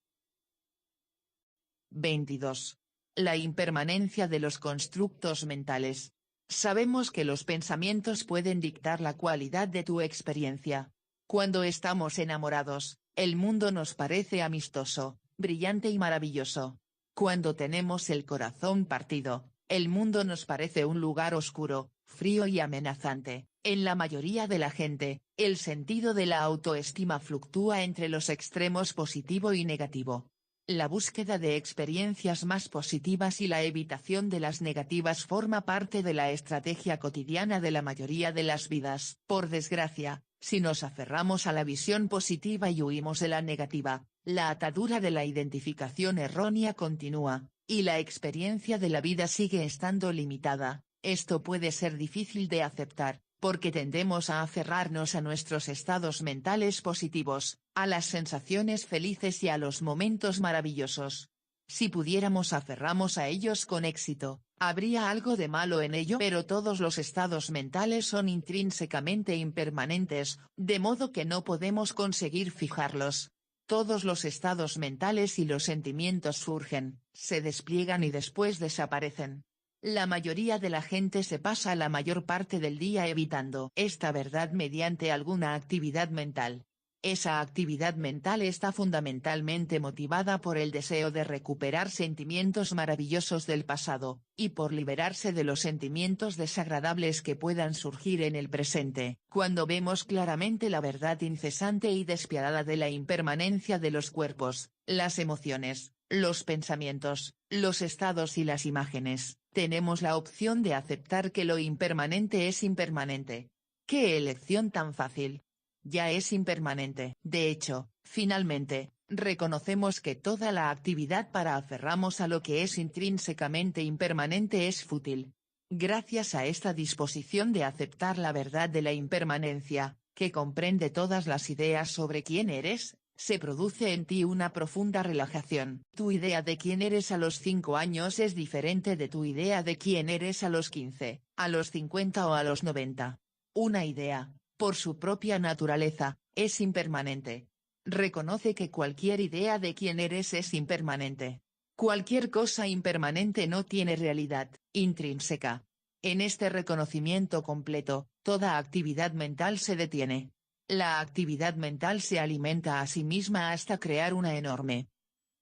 22. La impermanencia de los constructos mentales. Sabemos que los pensamientos pueden dictar la cualidad de tu experiencia. Cuando estamos enamorados, el mundo nos parece amistoso, brillante y maravilloso. Cuando tenemos el corazón partido, el mundo nos parece un lugar oscuro, frío y amenazante. En la mayoría de la gente, el sentido de la autoestima fluctúa entre los extremos positivo y negativo. La búsqueda de experiencias más positivas y la evitación de las negativas forma parte de la estrategia cotidiana de la mayoría de las vidas. Por desgracia, si nos aferramos a la visión positiva y huimos de la negativa, la atadura de la identificación errónea continúa, y la experiencia de la vida sigue estando limitada. Esto puede ser difícil de aceptar, porque tendemos a aferrarnos a nuestros estados mentales positivos, a las sensaciones felices y a los momentos maravillosos. Si pudiéramos aferrarnos a ellos con éxito, habría algo de malo en ello, pero todos los estados mentales son intrínsecamente impermanentes, de modo que no podemos conseguir fijarlos. Todos los estados mentales y los sentimientos surgen, se despliegan y después desaparecen. La mayoría de la gente se pasa la mayor parte del día evitando esta verdad mediante alguna actividad mental. Esa actividad mental está fundamentalmente motivada por el deseo de recuperar sentimientos maravillosos del pasado, y por liberarse de los sentimientos desagradables que puedan surgir en el presente. Cuando vemos claramente la verdad incesante y despiadada de la impermanencia de los cuerpos, las emociones, los pensamientos, los estados y las imágenes, tenemos la opción de aceptar que lo impermanente es impermanente. ¡Qué elección tan fácil! Ya es impermanente. De hecho, finalmente, reconocemos que toda la actividad para aferrarnos a lo que es intrínsecamente impermanente es fútil. Gracias a esta disposición de aceptar la verdad de la impermanencia, que comprende todas las ideas sobre quién eres, se produce en ti una profunda relajación. Tu idea de quién eres a los 5 años es diferente de tu idea de quién eres a los 15, a los 50 o a los 90. Una idea, por su propia naturaleza, es impermanente. Reconoce que cualquier idea de quién eres es impermanente. Cualquier cosa impermanente no tiene realidad intrínseca. En este reconocimiento completo, toda actividad mental se detiene. La actividad mental se alimenta a sí misma hasta crear una enorme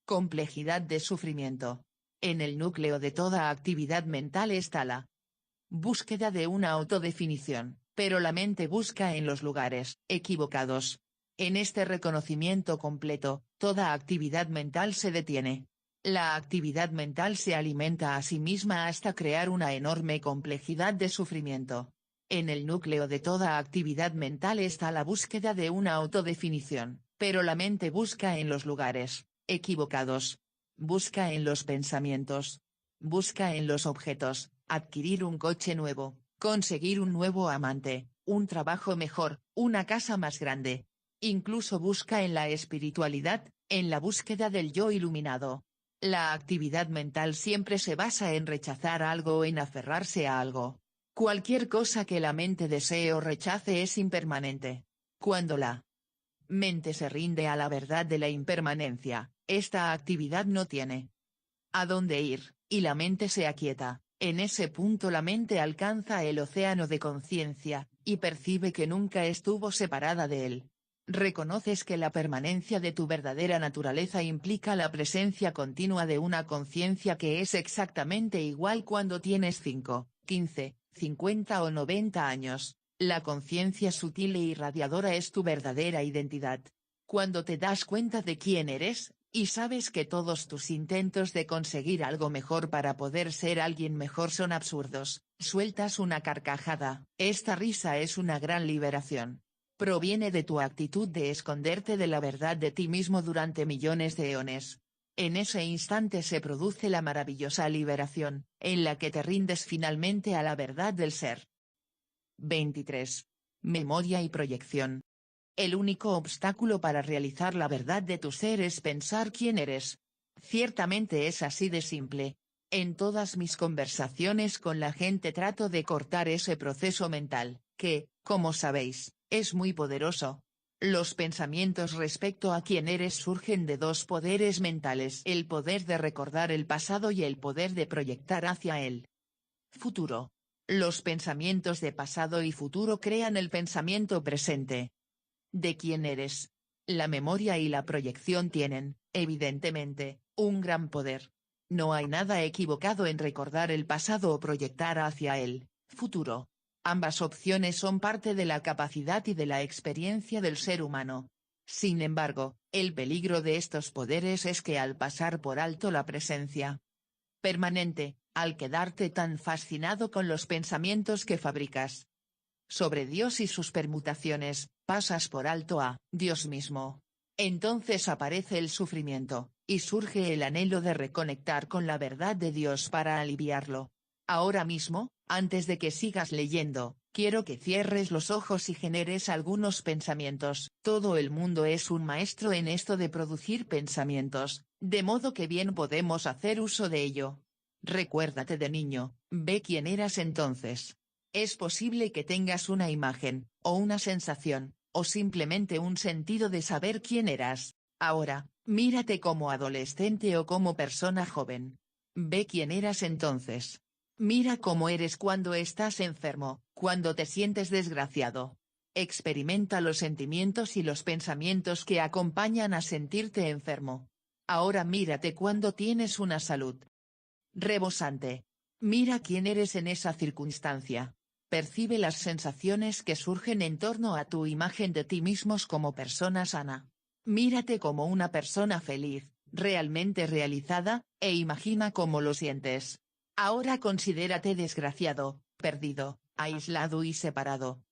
complejidad de sufrimiento. En el núcleo de toda actividad mental está la búsqueda de una autodefinición, pero la mente busca en los lugares equivocados. En este reconocimiento completo, toda actividad mental se detiene. La actividad mental se alimenta a sí misma hasta crear una enorme complejidad de sufrimiento. En el núcleo de toda actividad mental está la búsqueda de una autodefinición, pero la mente busca en los lugares equivocados. Busca en los pensamientos. Busca en los objetos, adquirir un coche nuevo, conseguir un nuevo amante, un trabajo mejor, una casa más grande. Incluso busca en la espiritualidad, en la búsqueda del yo iluminado. La actividad mental siempre se basa en rechazar algo o en aferrarse a algo. Cualquier cosa que la mente desee o rechace es impermanente. Cuando la mente se rinde a la verdad de la impermanencia, esta actividad no tiene a dónde ir, y la mente se aquieta. En ese punto la mente alcanza el océano de conciencia, y percibe que nunca estuvo separada de él. Reconoces que la permanencia de tu verdadera naturaleza implica la presencia continua de una conciencia que es exactamente igual cuando tienes 5, 15, 50 o 90 años. La conciencia sutil e irradiadora es tu verdadera identidad. Cuando te das cuenta de quién eres, y sabes que todos tus intentos de conseguir algo mejor para poder ser alguien mejor son absurdos, sueltas una carcajada. Esta risa es una gran liberación. Proviene de tu actitud de esconderte de la verdad de ti mismo durante millones de eones. En ese instante se produce la maravillosa liberación, en la que te rindes finalmente a la verdad del ser. 23. Memoria y proyección. El único obstáculo para realizar la verdad de tu ser es pensar quién eres. Ciertamente es así de simple. En todas mis conversaciones con la gente trato de cortar ese proceso mental, que, como sabéis, es muy poderoso. Los pensamientos respecto a quién eres surgen de dos poderes mentales: el poder de recordar el pasado y el poder de proyectar hacia el futuro. Los pensamientos de pasado y futuro crean el pensamiento presente. De quién eres. La memoria y la proyección tienen, evidentemente, un gran poder. No hay nada equivocado en recordar el pasado o proyectar hacia el futuro. Ambas opciones son parte de la capacidad y de la experiencia del ser humano. Sin embargo, el peligro de estos poderes es que al pasar por alto la presencia permanente, al quedarte tan fascinado con los pensamientos que fabricas sobre Dios y sus permutaciones, pasas por alto a Dios mismo. Entonces aparece el sufrimiento, y surge el anhelo de reconectar con la verdad de Dios para aliviarlo. Ahora mismo, antes de que sigas leyendo, quiero que cierres los ojos y generes algunos pensamientos. Todo el mundo es un maestro en esto de producir pensamientos, de modo que bien podemos hacer uso de ello. Recuérdate de niño, ve quién eras entonces. Es posible que tengas una imagen, o una sensación, o simplemente un sentido de saber quién eras. Ahora, mírate como adolescente o como persona joven. Ve quién eras entonces. Mira cómo eres cuando estás enfermo, cuando te sientes desgraciado. Experimenta los sentimientos y los pensamientos que acompañan a sentirte enfermo. Ahora mírate cuando tienes una salud rebosante. Mira quién eres en esa circunstancia. Percibe las sensaciones que surgen en torno a tu imagen de ti mismos como persona sana. Mírate como una persona feliz, realmente realizada, e imagina cómo lo sientes. Ahora considérate desgraciado, perdido, aislado y separado.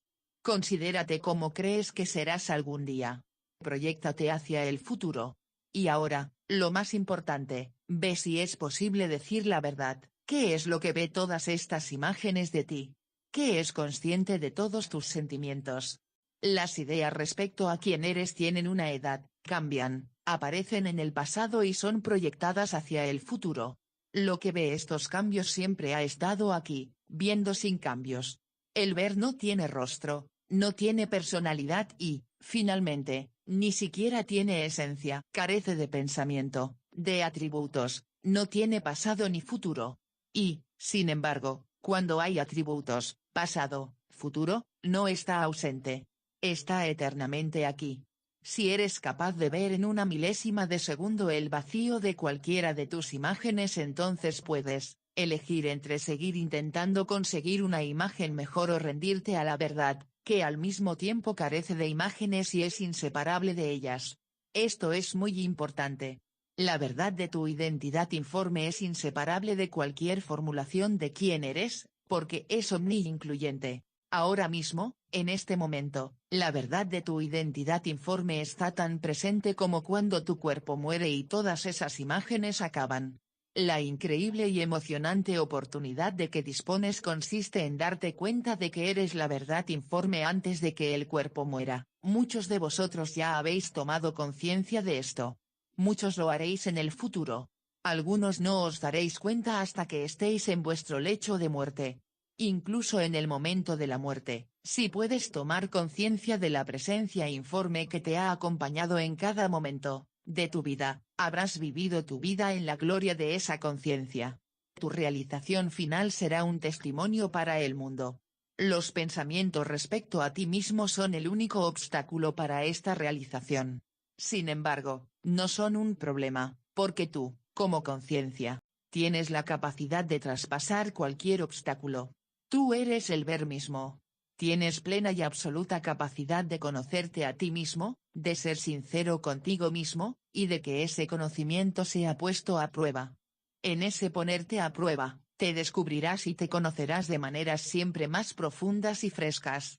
Considérate como crees que serás algún día. Proyéctate hacia el futuro. Y ahora, lo más importante, ve si es posible decir la verdad. ¿Qué es lo que ve todas estas imágenes de ti? ¿Qué es consciente de todos tus sentimientos? Las ideas respecto a quién eres tienen una edad, cambian, aparecen en el pasado y son proyectadas hacia el futuro. Lo que ve estos cambios siempre ha estado aquí, viendo sin cambios. El ver no tiene rostro, no tiene personalidad y, finalmente, ni siquiera tiene esencia. Carece de pensamiento, de atributos, no tiene pasado ni futuro. Y, sin embargo, cuando hay atributos, pasado, futuro, no está ausente. Está eternamente aquí. Si eres capaz de ver en una milésima de segundo el vacío de cualquiera de tus imágenes, entonces puedes elegir entre seguir intentando conseguir una imagen mejor o rendirte a la verdad, que al mismo tiempo carece de imágenes y es inseparable de ellas. Esto es muy importante. La verdad de tu identidad informe es inseparable de cualquier formulación de quién eres, porque es omni-incluyente. Ahora mismo, en este momento, la verdad de tu identidad informe está tan presente como cuando tu cuerpo muere y todas esas imágenes acaban. La increíble y emocionante oportunidad de que dispones consiste en darte cuenta de que eres la verdad informe antes de que el cuerpo muera. Muchos de vosotros ya habéis tomado conciencia de esto. Muchos lo haréis en el futuro. Algunos no os daréis cuenta hasta que estéis en vuestro lecho de muerte. Incluso en el momento de la muerte, si puedes tomar conciencia de la presencia informe que te ha acompañado en cada momento de tu vida, habrás vivido tu vida en la gloria de esa conciencia. Tu realización final será un testimonio para el mundo. Los pensamientos respecto a ti mismo son el único obstáculo para esta realización. Sin embargo, no son un problema, porque tú, como conciencia, tienes la capacidad de traspasar cualquier obstáculo. Tú eres el ver mismo. Tienes plena y absoluta capacidad de conocerte a ti mismo, de ser sincero contigo mismo, y de que ese conocimiento sea puesto a prueba. En ese ponerte a prueba, te descubrirás y te conocerás de maneras siempre más profundas y frescas.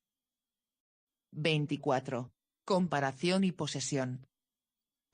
24. Comparación y posesión.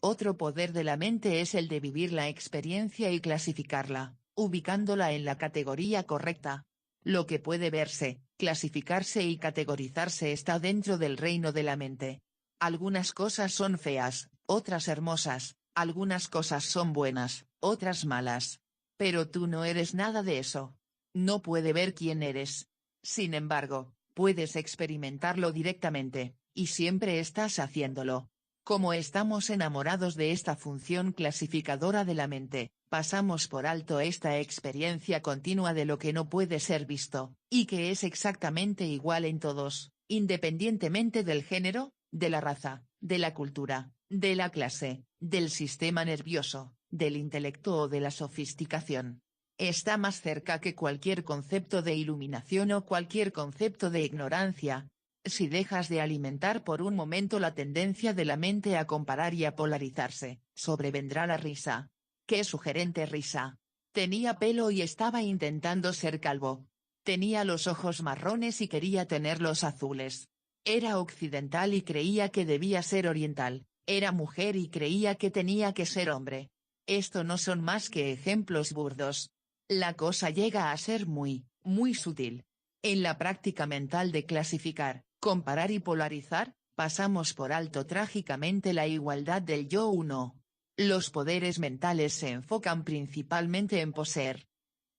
Otro poder de la mente es el de vivir la experiencia y clasificarla, ubicándola en la categoría correcta. Lo que puede verse, clasificarse y categorizarse está dentro del reino de la mente. Algunas cosas son feas, otras hermosas, algunas cosas son buenas, otras malas. Pero tú no eres nada de eso. No puede ver quién eres. Sin embargo, puedes experimentarlo directamente, y siempre estás haciéndolo. Como estamos enamorados de esta función clasificadora de la mente, pasamos por alto esta experiencia continua de lo que no puede ser visto, y que es exactamente igual en todos, independientemente del género, de la raza, de la cultura, de la clase, del sistema nervioso, del intelecto o de la sofisticación. Está más cerca que cualquier concepto de iluminación o cualquier concepto de ignorancia. Si dejas de alimentar por un momento la tendencia de la mente a comparar y a polarizarse, sobrevendrá la risa. ¡Qué sugerente risa! Tenía pelo y estaba intentando ser calvo. Tenía los ojos marrones y quería tenerlos azules. Era occidental y creía que debía ser oriental. Era mujer y creía que tenía que ser hombre. Esto no son más que ejemplos burdos. La cosa llega a ser muy, muy sutil. En la práctica mental de clasificar, comparar y polarizar, pasamos por alto trágicamente la igualdad del yo-uno. Los poderes mentales se enfocan principalmente en poseer.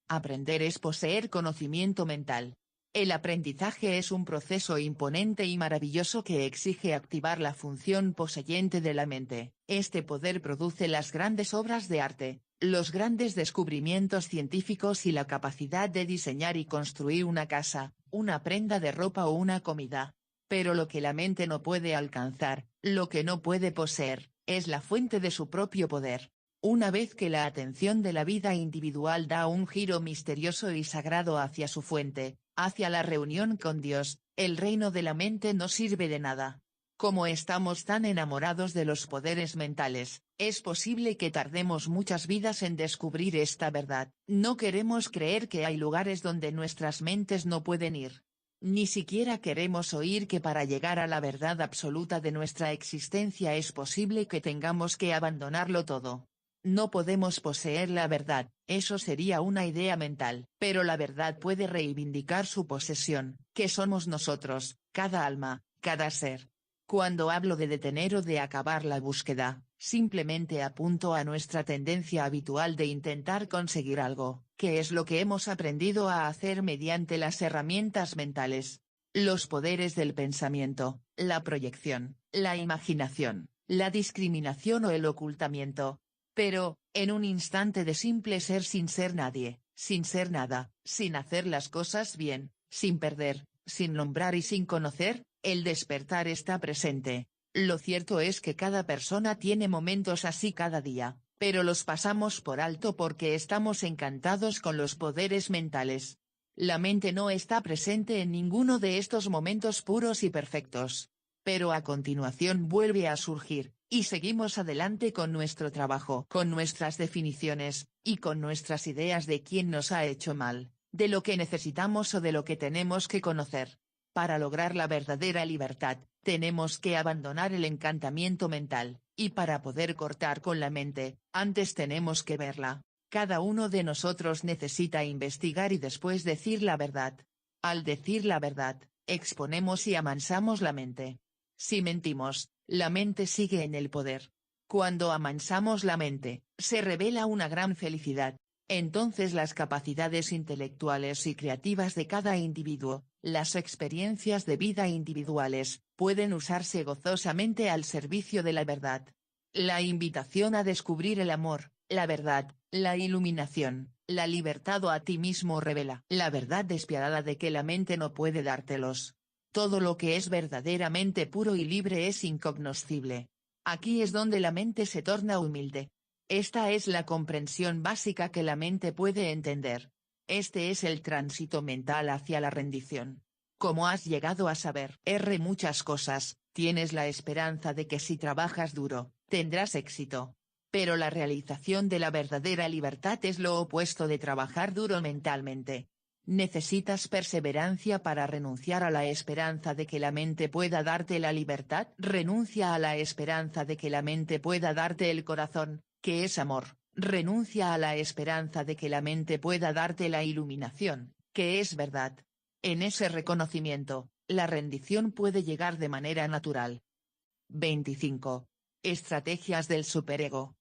Aprender es poseer conocimiento mental. El aprendizaje es un proceso imponente y maravilloso que exige activar la función poseyente de la mente. Este poder produce las grandes obras de arte, los grandes descubrimientos científicos y la capacidad de diseñar y construir una casa, una prenda de ropa o una comida. Pero lo que la mente no puede alcanzar, lo que no puede poseer, es la fuente de su propio poder. Una vez que la atención de la vida individual da un giro misterioso y sagrado hacia su fuente, hacia la reunión con Dios, el reino de la mente no sirve de nada. Como estamos tan enamorados de los poderes mentales, es posible que tardemos muchas vidas en descubrir esta verdad. No queremos creer que hay lugares donde nuestras mentes no pueden ir. Ni siquiera queremos oír que para llegar a la verdad absoluta de nuestra existencia es posible que tengamos que abandonarlo todo. No podemos poseer la verdad, eso sería una idea mental, pero la verdad puede reivindicar su posesión, que somos nosotros, cada alma, cada ser. Cuando hablo de detener o de acabar la búsqueda, simplemente apunto a nuestra tendencia habitual de intentar conseguir algo, que es lo que hemos aprendido a hacer mediante las herramientas mentales. Los poderes del pensamiento, la proyección, la imaginación, la discriminación o el ocultamiento. Pero, en un instante de simple ser sin ser nadie, sin ser nada, sin hacer las cosas bien, sin perder, sin nombrar y sin conocer, el despertar está presente. Lo cierto es que cada persona tiene momentos así cada día, pero los pasamos por alto porque estamos encantados con los poderes mentales. La mente no está presente en ninguno de estos momentos puros y perfectos. Pero a continuación vuelve a surgir, y seguimos adelante con nuestro trabajo, con nuestras definiciones, y con nuestras ideas de quién nos ha hecho mal, de lo que necesitamos o de lo que tenemos que conocer. Para lograr la verdadera libertad, tenemos que abandonar el encantamiento mental, y para poder cortar con la mente, antes tenemos que verla. Cada uno de nosotros necesita investigar y después decir la verdad. Al decir la verdad, exponemos y amansamos la mente. Si mentimos, la mente sigue en el poder. Cuando amansamos la mente, se revela una gran felicidad. Entonces las capacidades intelectuales y creativas de cada individuo, las experiencias de vida individuales, pueden usarse gozosamente al servicio de la verdad. La invitación a descubrir el amor, la verdad, la iluminación, la libertad o a ti mismo revela la verdad despiadada de que la mente no puede dártelos. Todo lo que es verdaderamente puro y libre es incognoscible. Aquí es donde la mente se torna humilde. Esta es la comprensión básica que la mente puede entender. Este es el tránsito mental hacia la rendición. Como has llegado a saber muchas cosas, Tienes la esperanza de que si trabajas duro, tendrás éxito. Pero la realización de la verdadera libertad es lo opuesto de trabajar duro mentalmente. ¿Necesitas perseverancia para renunciar a la esperanza de que la mente pueda darte la libertad? Renuncia a la esperanza de que la mente pueda darte el corazón, que es amor. Renuncia a la esperanza de que la mente pueda darte la iluminación, que es verdad. En ese reconocimiento, la rendición puede llegar de manera natural. 25. Estrategias del superego.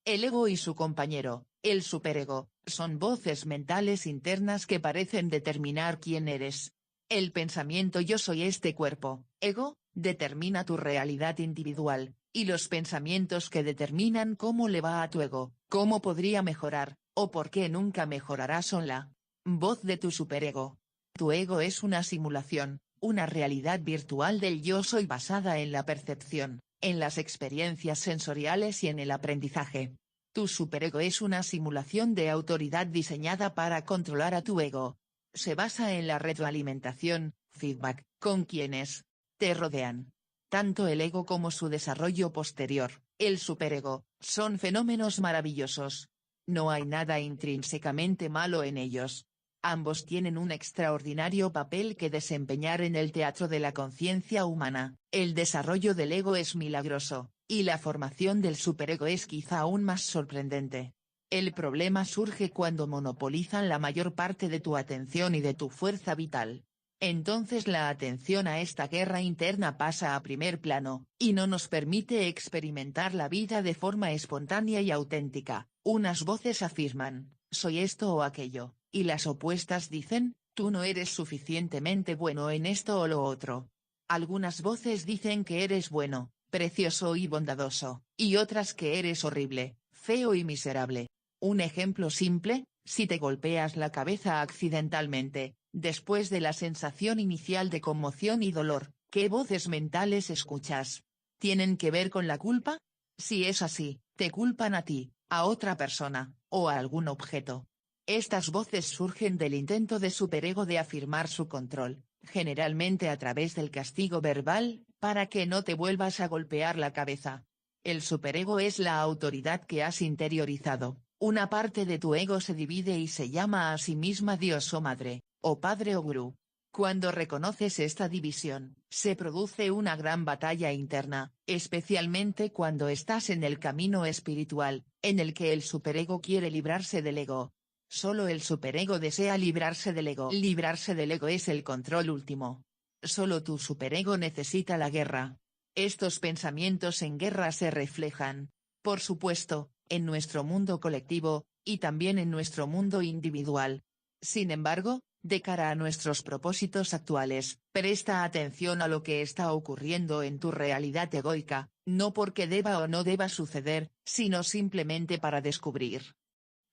El ego y su compañero, el superego, son voces mentales internas que parecen determinar quién eres. El pensamiento yo soy este cuerpo, ego, determina tu realidad individual, y los pensamientos que determinan cómo le va a tu ego, cómo podría mejorar, o por qué nunca mejorará son la voz de tu superego. Tu ego es una simulación, una realidad virtual del yo soy basada en la percepción, en las experiencias sensoriales y en el aprendizaje. Tu superego es una simulación de autoridad diseñada para controlar a tu ego. Se basa en la retroalimentación, feedback, con quienes te rodean. Tanto el ego como su desarrollo posterior, el superego, son fenómenos maravillosos. No hay nada intrínsecamente malo en ellos. Ambos tienen un extraordinario papel que desempeñar en el teatro de la conciencia humana. El desarrollo del ego es milagroso, y la formación del superego es quizá aún más sorprendente. El problema surge cuando monopolizan la mayor parte de tu atención y de tu fuerza vital. Entonces la atención a esta guerra interna pasa a primer plano, y no nos permite experimentar la vida de forma espontánea y auténtica. Unas voces afirman, soy esto o aquello, y las opuestas dicen, tú no eres suficientemente bueno en esto o lo otro. Algunas voces dicen que eres bueno, precioso y bondadoso, y otras que eres horrible, feo y miserable. Un ejemplo simple, si te golpeas la cabeza accidentalmente, después de la sensación inicial de conmoción y dolor, ¿qué voces mentales escuchas? ¿Tienen que ver con la culpa? Si es así, te culpan a ti, a otra persona, o a algún objeto. Estas voces surgen del intento de superego de afirmar su control, generalmente a través del castigo verbal, para que no te vuelvas a golpear la cabeza. El superego es la autoridad que has interiorizado. Una parte de tu ego se divide y se llama a sí misma Dios o Madre, o Padre o Gurú. Cuando reconoces esta división, se produce una gran batalla interna, especialmente cuando estás en el camino espiritual, en el que el superego quiere librarse del ego. Solo el superego desea librarse del ego. Librarse del ego es el control último. Solo tu superego necesita la guerra. Estos pensamientos en guerra se reflejan, por supuesto, en nuestro mundo colectivo, y también en nuestro mundo individual. Sin embargo, de cara a nuestros propósitos actuales, presta atención a lo que está ocurriendo en tu realidad egoica, no porque deba o no deba suceder, sino simplemente para descubrir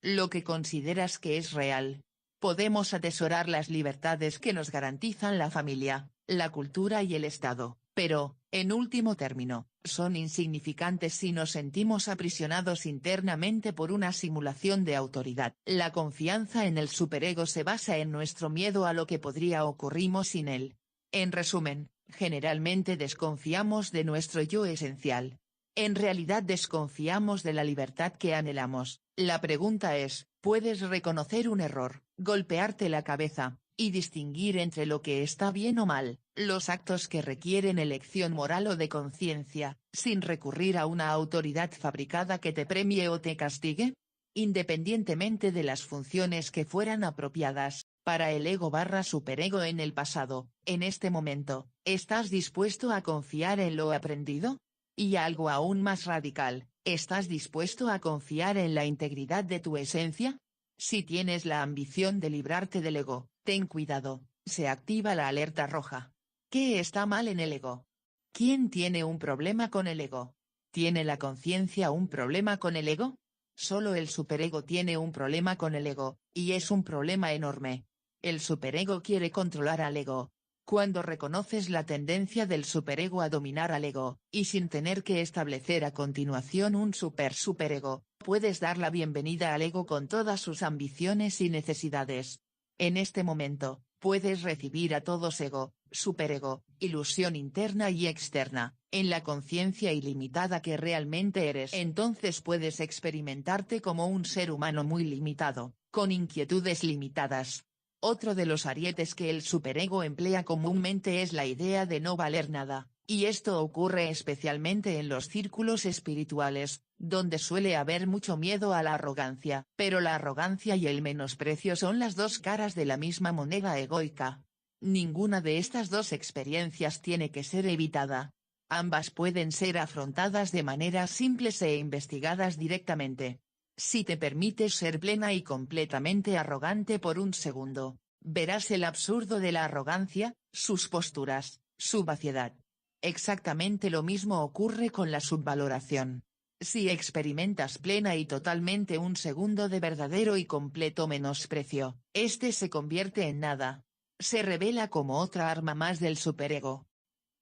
lo que consideras que es real. Podemos atesorar las libertades que nos garantizan la familia, la cultura y el Estado, pero, en último término, son insignificantes si nos sentimos aprisionados internamente por una simulación de autoridad. La confianza en el superego se basa en nuestro miedo a lo que podría ocurrirnos sin él. En resumen, generalmente desconfiamos de nuestro yo esencial. En realidad desconfiamos de la libertad que anhelamos. La pregunta es, ¿puedes reconocer un error, golpearte la cabeza, y distinguir entre lo que está bien o mal, los actos que requieren elección moral o de conciencia, sin recurrir a una autoridad fabricada que te premie o te castigue? Independientemente de las funciones que fueran apropiadas, para el ego/superego en el pasado, en este momento, ¿estás dispuesto a confiar en lo aprendido? Y algo aún más radical, ¿estás dispuesto a confiar en la integridad de tu esencia? Si tienes la ambición de librarte del ego, ten cuidado, se activa la alerta roja. ¿Qué está mal en el ego? ¿Quién tiene un problema con el ego? ¿Tiene la conciencia un problema con el ego? Solo el superego tiene un problema con el ego, y es un problema enorme. El superego quiere controlar al ego. Cuando reconoces la tendencia del superego a dominar al ego, y sin tener que establecer a continuación un superego, puedes dar la bienvenida al ego con todas sus ambiciones y necesidades. En este momento, Puedes recibir a todos ego, superego, ilusión interna y externa, en la conciencia ilimitada que realmente eres. Entonces puedes experimentarte como un ser humano muy limitado, con inquietudes limitadas. Otro de los arietes que el superego emplea comúnmente es la idea de no valer nada, y esto ocurre especialmente en los círculos espirituales, donde suele haber mucho miedo a la arrogancia. Pero la arrogancia y el menosprecio son las dos caras de la misma moneda egoica. Ninguna de estas dos experiencias tiene que ser evitada. Ambas pueden ser afrontadas de manera simples e investigadas directamente. Si te permites ser plena y completamente arrogante por un segundo, verás el absurdo de la arrogancia, sus posturas, su vaciedad. Exactamente lo mismo ocurre con la subvaloración. Si experimentas plena y totalmente un segundo de verdadero y completo menosprecio, este se convierte en nada. Se revela como otra arma más del superego,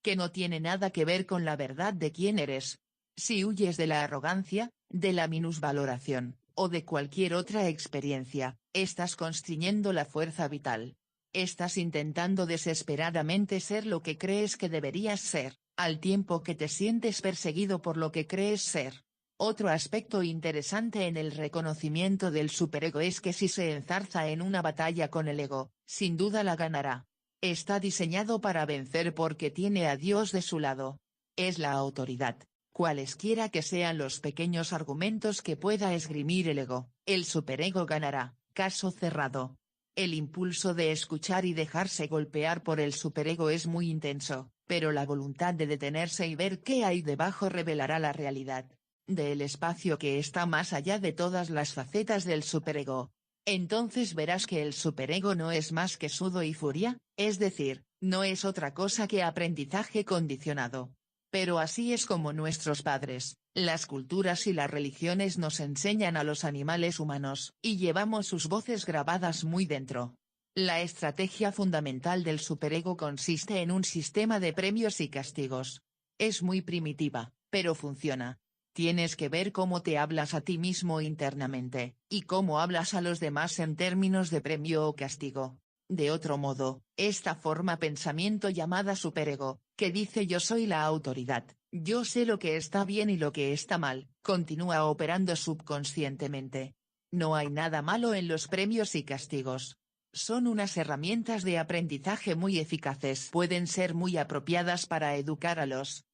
que no tiene nada que ver con la verdad de quién eres. Si huyes de la arrogancia, de la minusvaloración, o de cualquier otra experiencia, estás constriñendo la fuerza vital. Estás intentando desesperadamente ser lo que crees que deberías ser, al tiempo que te sientes perseguido por lo que crees ser. Otro aspecto interesante en el reconocimiento del superego es que si se enzarza en una batalla con el ego, sin duda la ganará. Está diseñado para vencer porque tiene a Dios de su lado. Es la autoridad. Cualesquiera que sean los pequeños argumentos que pueda esgrimir el ego, el superego ganará. Caso cerrado. El impulso de escuchar y dejarse golpear por el superego es muy intenso, pero la voluntad de detenerse y ver qué hay debajo revelará la realidad del espacio que está más allá de todas las facetas del superego. Entonces verás que el superego no es más que sudo y furia, es decir, no es otra cosa que aprendizaje condicionado. Pero así es como nuestros padres, las culturas y las religiones nos enseñan a los animales humanos, y llevamos sus voces grabadas muy dentro. La estrategia fundamental del superego consiste en un sistema de premios y castigos. Es muy primitiva, pero funciona. Tienes que ver cómo te hablas a ti mismo internamente, y cómo hablas a los demás en términos de premio o castigo. De otro modo, esta forma pensamiento llamada superego, que dice yo soy la autoridad, yo sé lo que está bien y lo que está mal, continúa operando subconscientemente. No hay nada malo en los premios y castigos. Son unas herramientas de aprendizaje muy eficaces. Pueden ser muy apropiadas para educar a los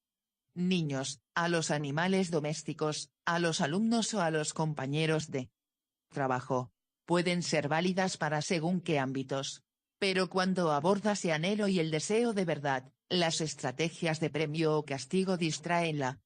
niños, a los animales domésticos, a los alumnos o a los compañeros de trabajo. Pueden ser válidas para según qué ámbitos. Pero cuando abordas el anhelo y el deseo de verdad, las estrategias de premio o castigo distraen la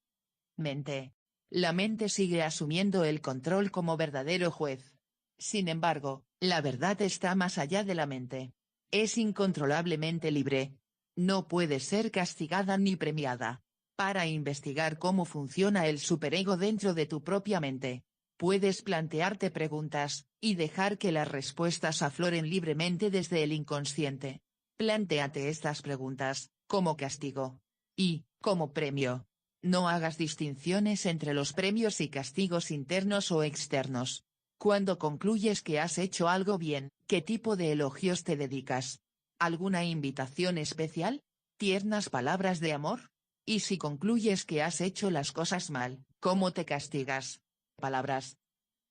mente. La mente sigue asumiendo el control como verdadero juez. Sin embargo, la verdad está más allá de la mente. Es incontrolablemente libre. No puede ser castigada ni premiada. Para investigar cómo funciona el superego dentro de tu propia mente, puedes plantearte preguntas, y dejar que las respuestas afloren libremente desde el inconsciente. Plantéate estas preguntas, como castigo. Y, como premio. No hagas distinciones entre los premios y castigos internos o externos. Cuando concluyes que has hecho algo bien, ¿qué tipo de elogios te dedicas? ¿Alguna invitación especial? ¿Tiernas palabras de amor? Y si concluyes que has hecho las cosas mal, ¿cómo te castigas? ¿Palabras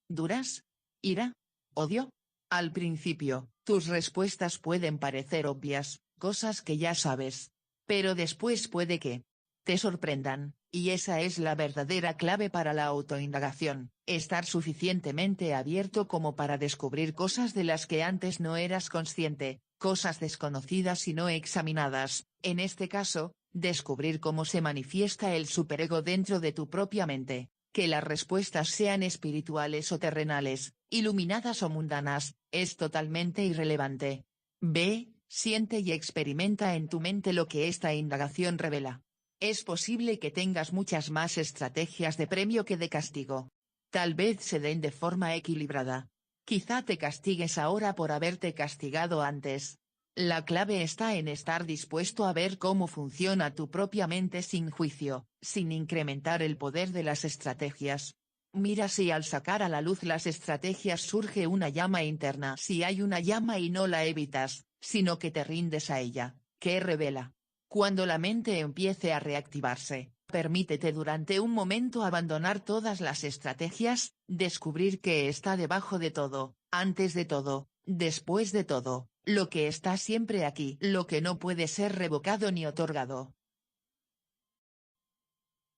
duras? ¿Ira? ¿Odio? Al principio, tus respuestas pueden parecer obvias, cosas que ya sabes. Pero después puede que te sorprendan, y esa es la verdadera clave para la autoindagación, estar suficientemente abierto como para descubrir cosas de las que antes no eras consciente, cosas desconocidas y no examinadas, en este caso, descubrir cómo se manifiesta el superego dentro de tu propia mente. Que las respuestas sean espirituales o terrenales, iluminadas o mundanas, es totalmente irrelevante. Ve, siente y experimenta en tu mente lo que esta indagación revela. Es posible que tengas muchas más estrategias de premio que de castigo. Tal vez se den de forma equilibrada. Quizá te castigues ahora por haberte castigado antes. La clave está en estar dispuesto a ver cómo funciona tu propia mente sin juicio, sin incrementar el poder de las estrategias. Mira si al sacar a la luz las estrategias surge una llama interna. Si hay una llama y no la evitas, sino que te rindes a ella, ¿qué revela? Cuando la mente empiece a reactivarse, permítete durante un momento abandonar todas las estrategias, descubrir que está debajo de todo, antes de todo, después de todo, lo que está siempre aquí, lo que no puede ser revocado ni otorgado.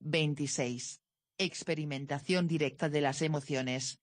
26. Experimentación directa de las emociones.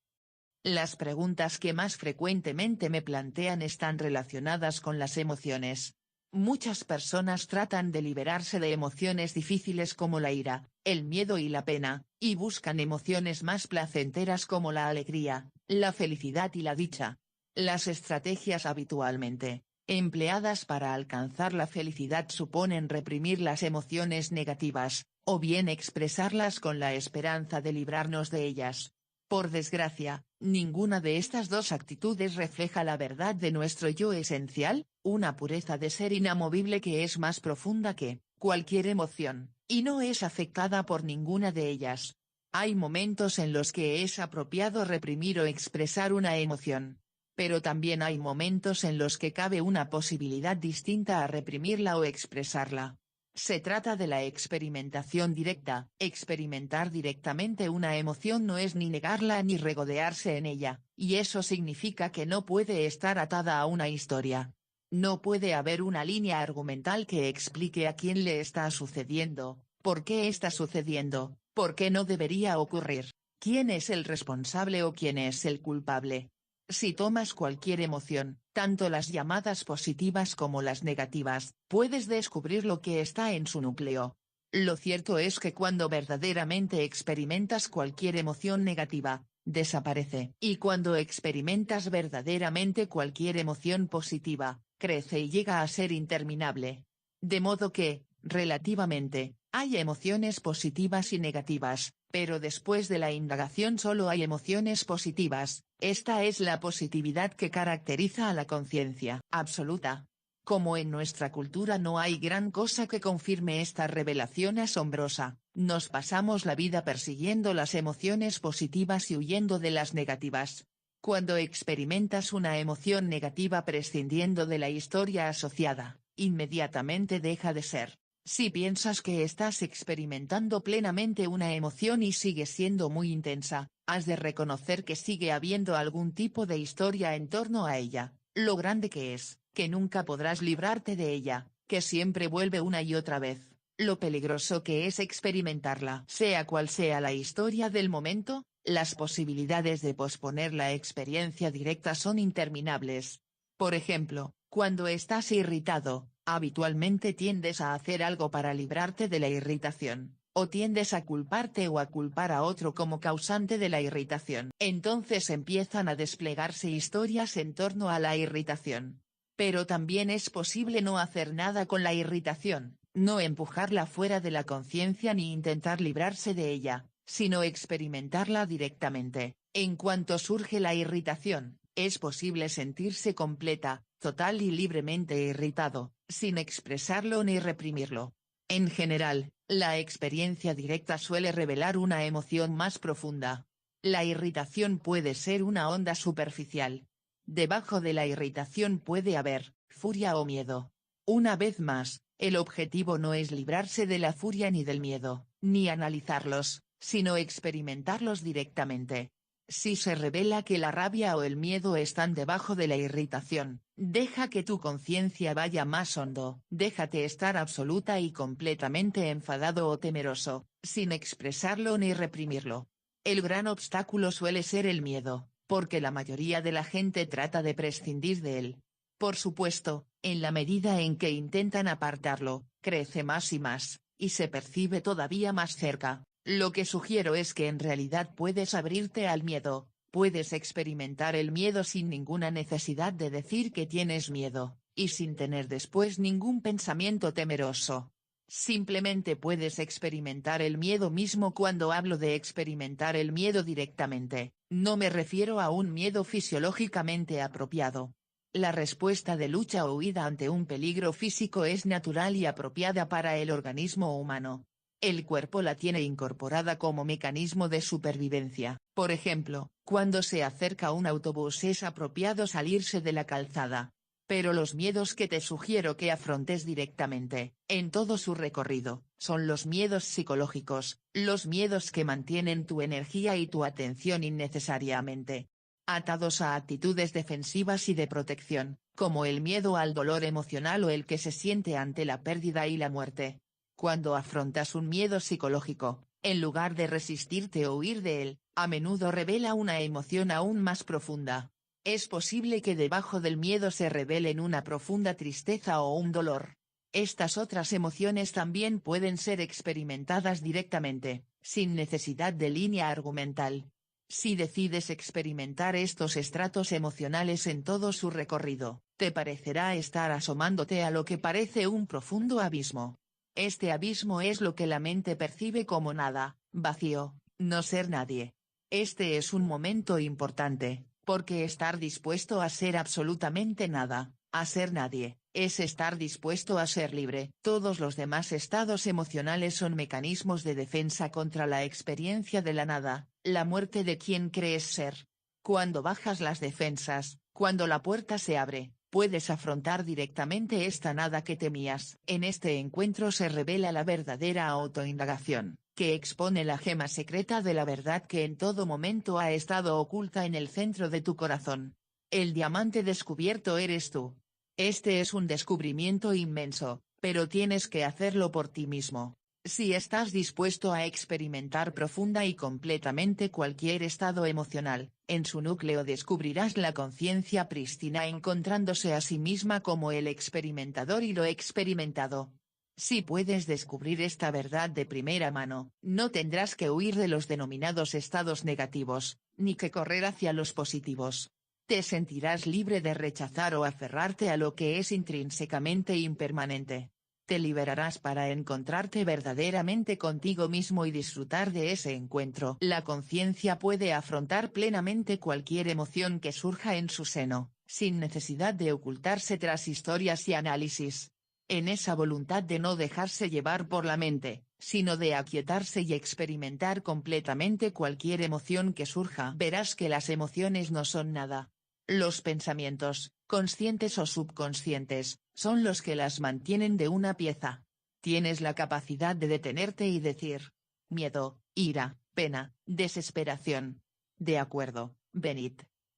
Las preguntas que más frecuentemente me plantean están relacionadas con las emociones. Muchas personas tratan de liberarse de emociones difíciles como la ira, el miedo y la pena, y buscan emociones más placenteras como la alegría, la felicidad y la dicha. Las estrategias habitualmente empleadas para alcanzar la felicidad suponen reprimir las emociones negativas, o bien expresarlas con la esperanza de librarnos de ellas. Por desgracia, ninguna de estas dos actitudes refleja la verdad de nuestro yo esencial, una pureza de ser inamovible que es más profunda que cualquier emoción, y no es afectada por ninguna de ellas. Hay momentos en los que es apropiado reprimir o expresar una emoción. Pero también hay momentos en los que cabe una posibilidad distinta a reprimirla o expresarla. Se trata de la experimentación directa. Experimentar directamente una emoción no es ni negarla ni regodearse en ella, y eso significa que no puede estar atada a una historia. No puede haber una línea argumental que explique a quién le está sucediendo, por qué está sucediendo, por qué no debería ocurrir, quién es el responsable o quién es el culpable. Si tomas cualquier emoción, tanto las llamadas positivas como las negativas, puedes descubrir lo que está en su núcleo. Lo cierto es que cuando verdaderamente experimentas cualquier emoción negativa, desaparece. Y cuando experimentas verdaderamente cualquier emoción positiva, crece y llega a ser interminable. De modo que, relativamente, hay emociones positivas y negativas, pero después de la indagación solo hay emociones positivas. Esta es la positividad que caracteriza a la conciencia absoluta. Como en nuestra cultura no hay gran cosa que confirme esta revelación asombrosa, nos pasamos la vida persiguiendo las emociones positivas y huyendo de las negativas. Cuando experimentas una emoción negativa prescindiendo de la historia asociada, inmediatamente deja de ser. Si piensas que estás experimentando plenamente una emoción y sigue siendo muy intensa, has de reconocer que sigue habiendo algún tipo de historia en torno a ella, lo grande que es, que nunca podrás librarte de ella, que siempre vuelve una y otra vez, lo peligroso que es experimentarla. Sea cual sea la historia del momento, las posibilidades de posponer la experiencia directa son interminables. Por ejemplo, cuando estás irritado, habitualmente tiendes a hacer algo para librarte de la irritación, o tiendes a culparte o a culpar a otro como causante de la irritación. Entonces empiezan a desplegarse historias en torno a la irritación. Pero también es posible no hacer nada con la irritación, no empujarla fuera de la conciencia ni intentar librarse de ella, sino experimentarla directamente. En cuanto surge la irritación, es posible sentirse completa, total y libremente irritado, sin expresarlo ni reprimirlo. En general, la experiencia directa suele revelar una emoción más profunda. La irritación puede ser una onda superficial. Debajo de la irritación puede haber furia o miedo. Una vez más, el objetivo no es librarse de la furia ni del miedo, ni analizarlos, sino experimentarlos directamente. Si se revela que la rabia o el miedo están debajo de la irritación, deja que tu conciencia vaya más hondo. Déjate estar absoluta y completamente enfadado o temeroso, sin expresarlo ni reprimirlo. El gran obstáculo suele ser el miedo, porque la mayoría de la gente trata de prescindir de él. Por supuesto, en la medida en que intentan apartarlo, crece más y más, y se percibe todavía más cerca. Lo que sugiero es que en realidad puedes abrirte al miedo, puedes experimentar el miedo sin ninguna necesidad de decir que tienes miedo, y sin tener después ningún pensamiento temeroso. Simplemente puedes experimentar el miedo mismo. Cuando hablo de experimentar el miedo directamente, no me refiero a un miedo fisiológicamente apropiado. La respuesta de lucha o huida ante un peligro físico es natural y apropiada para el organismo humano. El cuerpo la tiene incorporada como mecanismo de supervivencia. Por ejemplo, cuando se acerca un autobús es apropiado salirse de la calzada. Pero los miedos que te sugiero que afrontes directamente, en todo su recorrido, son los miedos psicológicos, los miedos que mantienen tu energía y tu atención innecesariamente atados a actitudes defensivas y de protección, como el miedo al dolor emocional o el que se siente ante la pérdida y la muerte. Cuando afrontas un miedo psicológico, en lugar de resistirte o huir de él, a menudo revela una emoción aún más profunda. Es posible que debajo del miedo se revelen una profunda tristeza o un dolor. Estas otras emociones también pueden ser experimentadas directamente, sin necesidad de línea argumental. Si decides experimentar estos estratos emocionales en todo su recorrido, te parecerá estar asomándote a lo que parece un profundo abismo. Este abismo es lo que la mente percibe como nada, vacío, no ser nadie. Este es un momento importante, porque estar dispuesto a ser absolutamente nada, a ser nadie, es estar dispuesto a ser libre. Todos los demás estados emocionales son mecanismos de defensa contra la experiencia de la nada, la muerte de quien crees ser. Cuando bajas las defensas, cuando la puerta se abre, puedes afrontar directamente esta nada que temías. En este encuentro se revela la verdadera autoindagación, que expone la gema secreta de la verdad que en todo momento ha estado oculta en el centro de tu corazón. El diamante descubierto eres tú. Este es un descubrimiento inmenso, pero tienes que hacerlo por ti mismo. Si estás dispuesto a experimentar profunda y completamente cualquier estado emocional, en su núcleo descubrirás la conciencia prístina encontrándose a sí misma como el experimentador y lo experimentado. Si puedes descubrir esta verdad de primera mano, no tendrás que huir de los denominados estados negativos, ni que correr hacia los positivos. Te sentirás libre de rechazar o aferrarte a lo que es intrínsecamente impermanente. Te liberarás para encontrarte verdaderamente contigo mismo y disfrutar de ese encuentro. La conciencia puede afrontar plenamente cualquier emoción que surja en su seno, sin necesidad de ocultarse tras historias y análisis. En esa voluntad de no dejarse llevar por la mente, sino de aquietarse y experimentar completamente cualquier emoción que surja, verás que las emociones no son nada. Los pensamientos, conscientes o subconscientes, son los que las mantienen de una pieza. Tienes la capacidad de detenerte y decir: miedo, ira, pena, desesperación. De acuerdo, venid.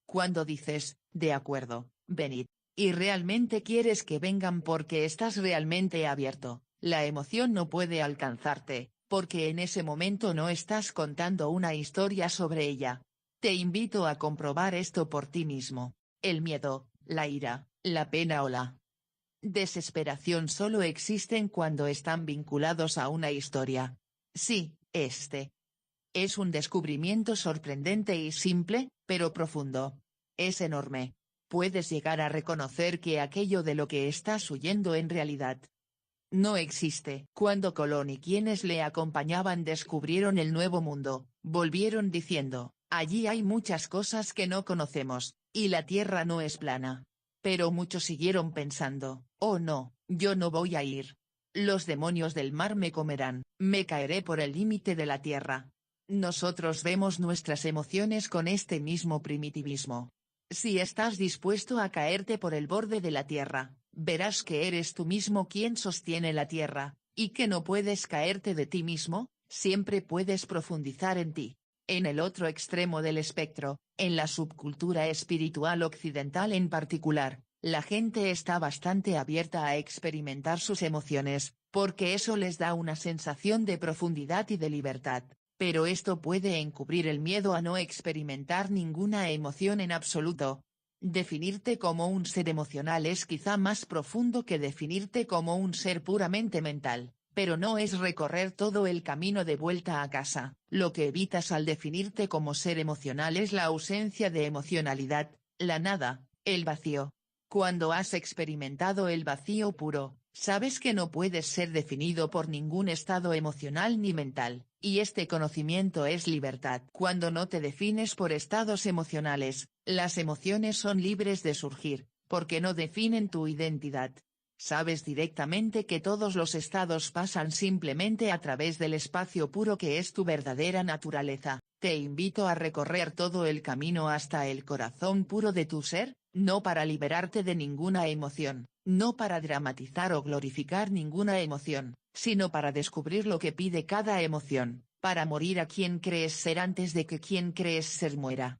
Cuando dices, de acuerdo, venid, y realmente quieres que vengan porque estás realmente abierto, la emoción no puede alcanzarte, porque en ese momento no estás contando una historia sobre ella. Te invito a comprobar esto por ti mismo. El miedo, la ira, la pena o la desesperación solo existen cuando están vinculados a una historia. Sí, este es un descubrimiento sorprendente y simple, pero profundo. Es enorme. Puedes llegar a reconocer que aquello de lo que estás huyendo en realidad no existe. Cuando Colón y quienes le acompañaban descubrieron el Nuevo Mundo, volvieron diciendo: allí hay muchas cosas que no conocemos, y la tierra no es plana. Pero muchos siguieron pensando: oh no, yo no voy a ir. Los demonios del mar me comerán, me caeré por el límite de la tierra. Nosotros vemos nuestras emociones con este mismo primitivismo. Si estás dispuesto a caerte por el borde de la tierra, verás que eres tú mismo quien sostiene la tierra, y que no puedes caerte de ti mismo, siempre puedes profundizar en ti. En el otro extremo del espectro, en la subcultura espiritual occidental en particular, la gente está bastante abierta a experimentar sus emociones, porque eso les da una sensación de profundidad y de libertad. Pero esto puede encubrir el miedo a no experimentar ninguna emoción en absoluto. Definirte como un ser emocional es quizá más profundo que definirte como un ser puramente mental, pero no es recorrer todo el camino de vuelta a casa. Lo que evitas al definirte como ser emocional es la ausencia de emocionalidad, la nada, el vacío. Cuando has experimentado el vacío puro, sabes que no puedes ser definido por ningún estado emocional ni mental, y este conocimiento es libertad. Cuando no te defines por estados emocionales, las emociones son libres de surgir, porque no definen tu identidad. Sabes directamente que todos los estados pasan simplemente a través del espacio puro que es tu verdadera naturaleza. Te invito a recorrer todo el camino hasta el corazón puro de tu ser, no para liberarte de ninguna emoción, no para dramatizar o glorificar ninguna emoción, sino para descubrir lo que pide cada emoción, para morir a quien crees ser antes de que quien crees ser muera.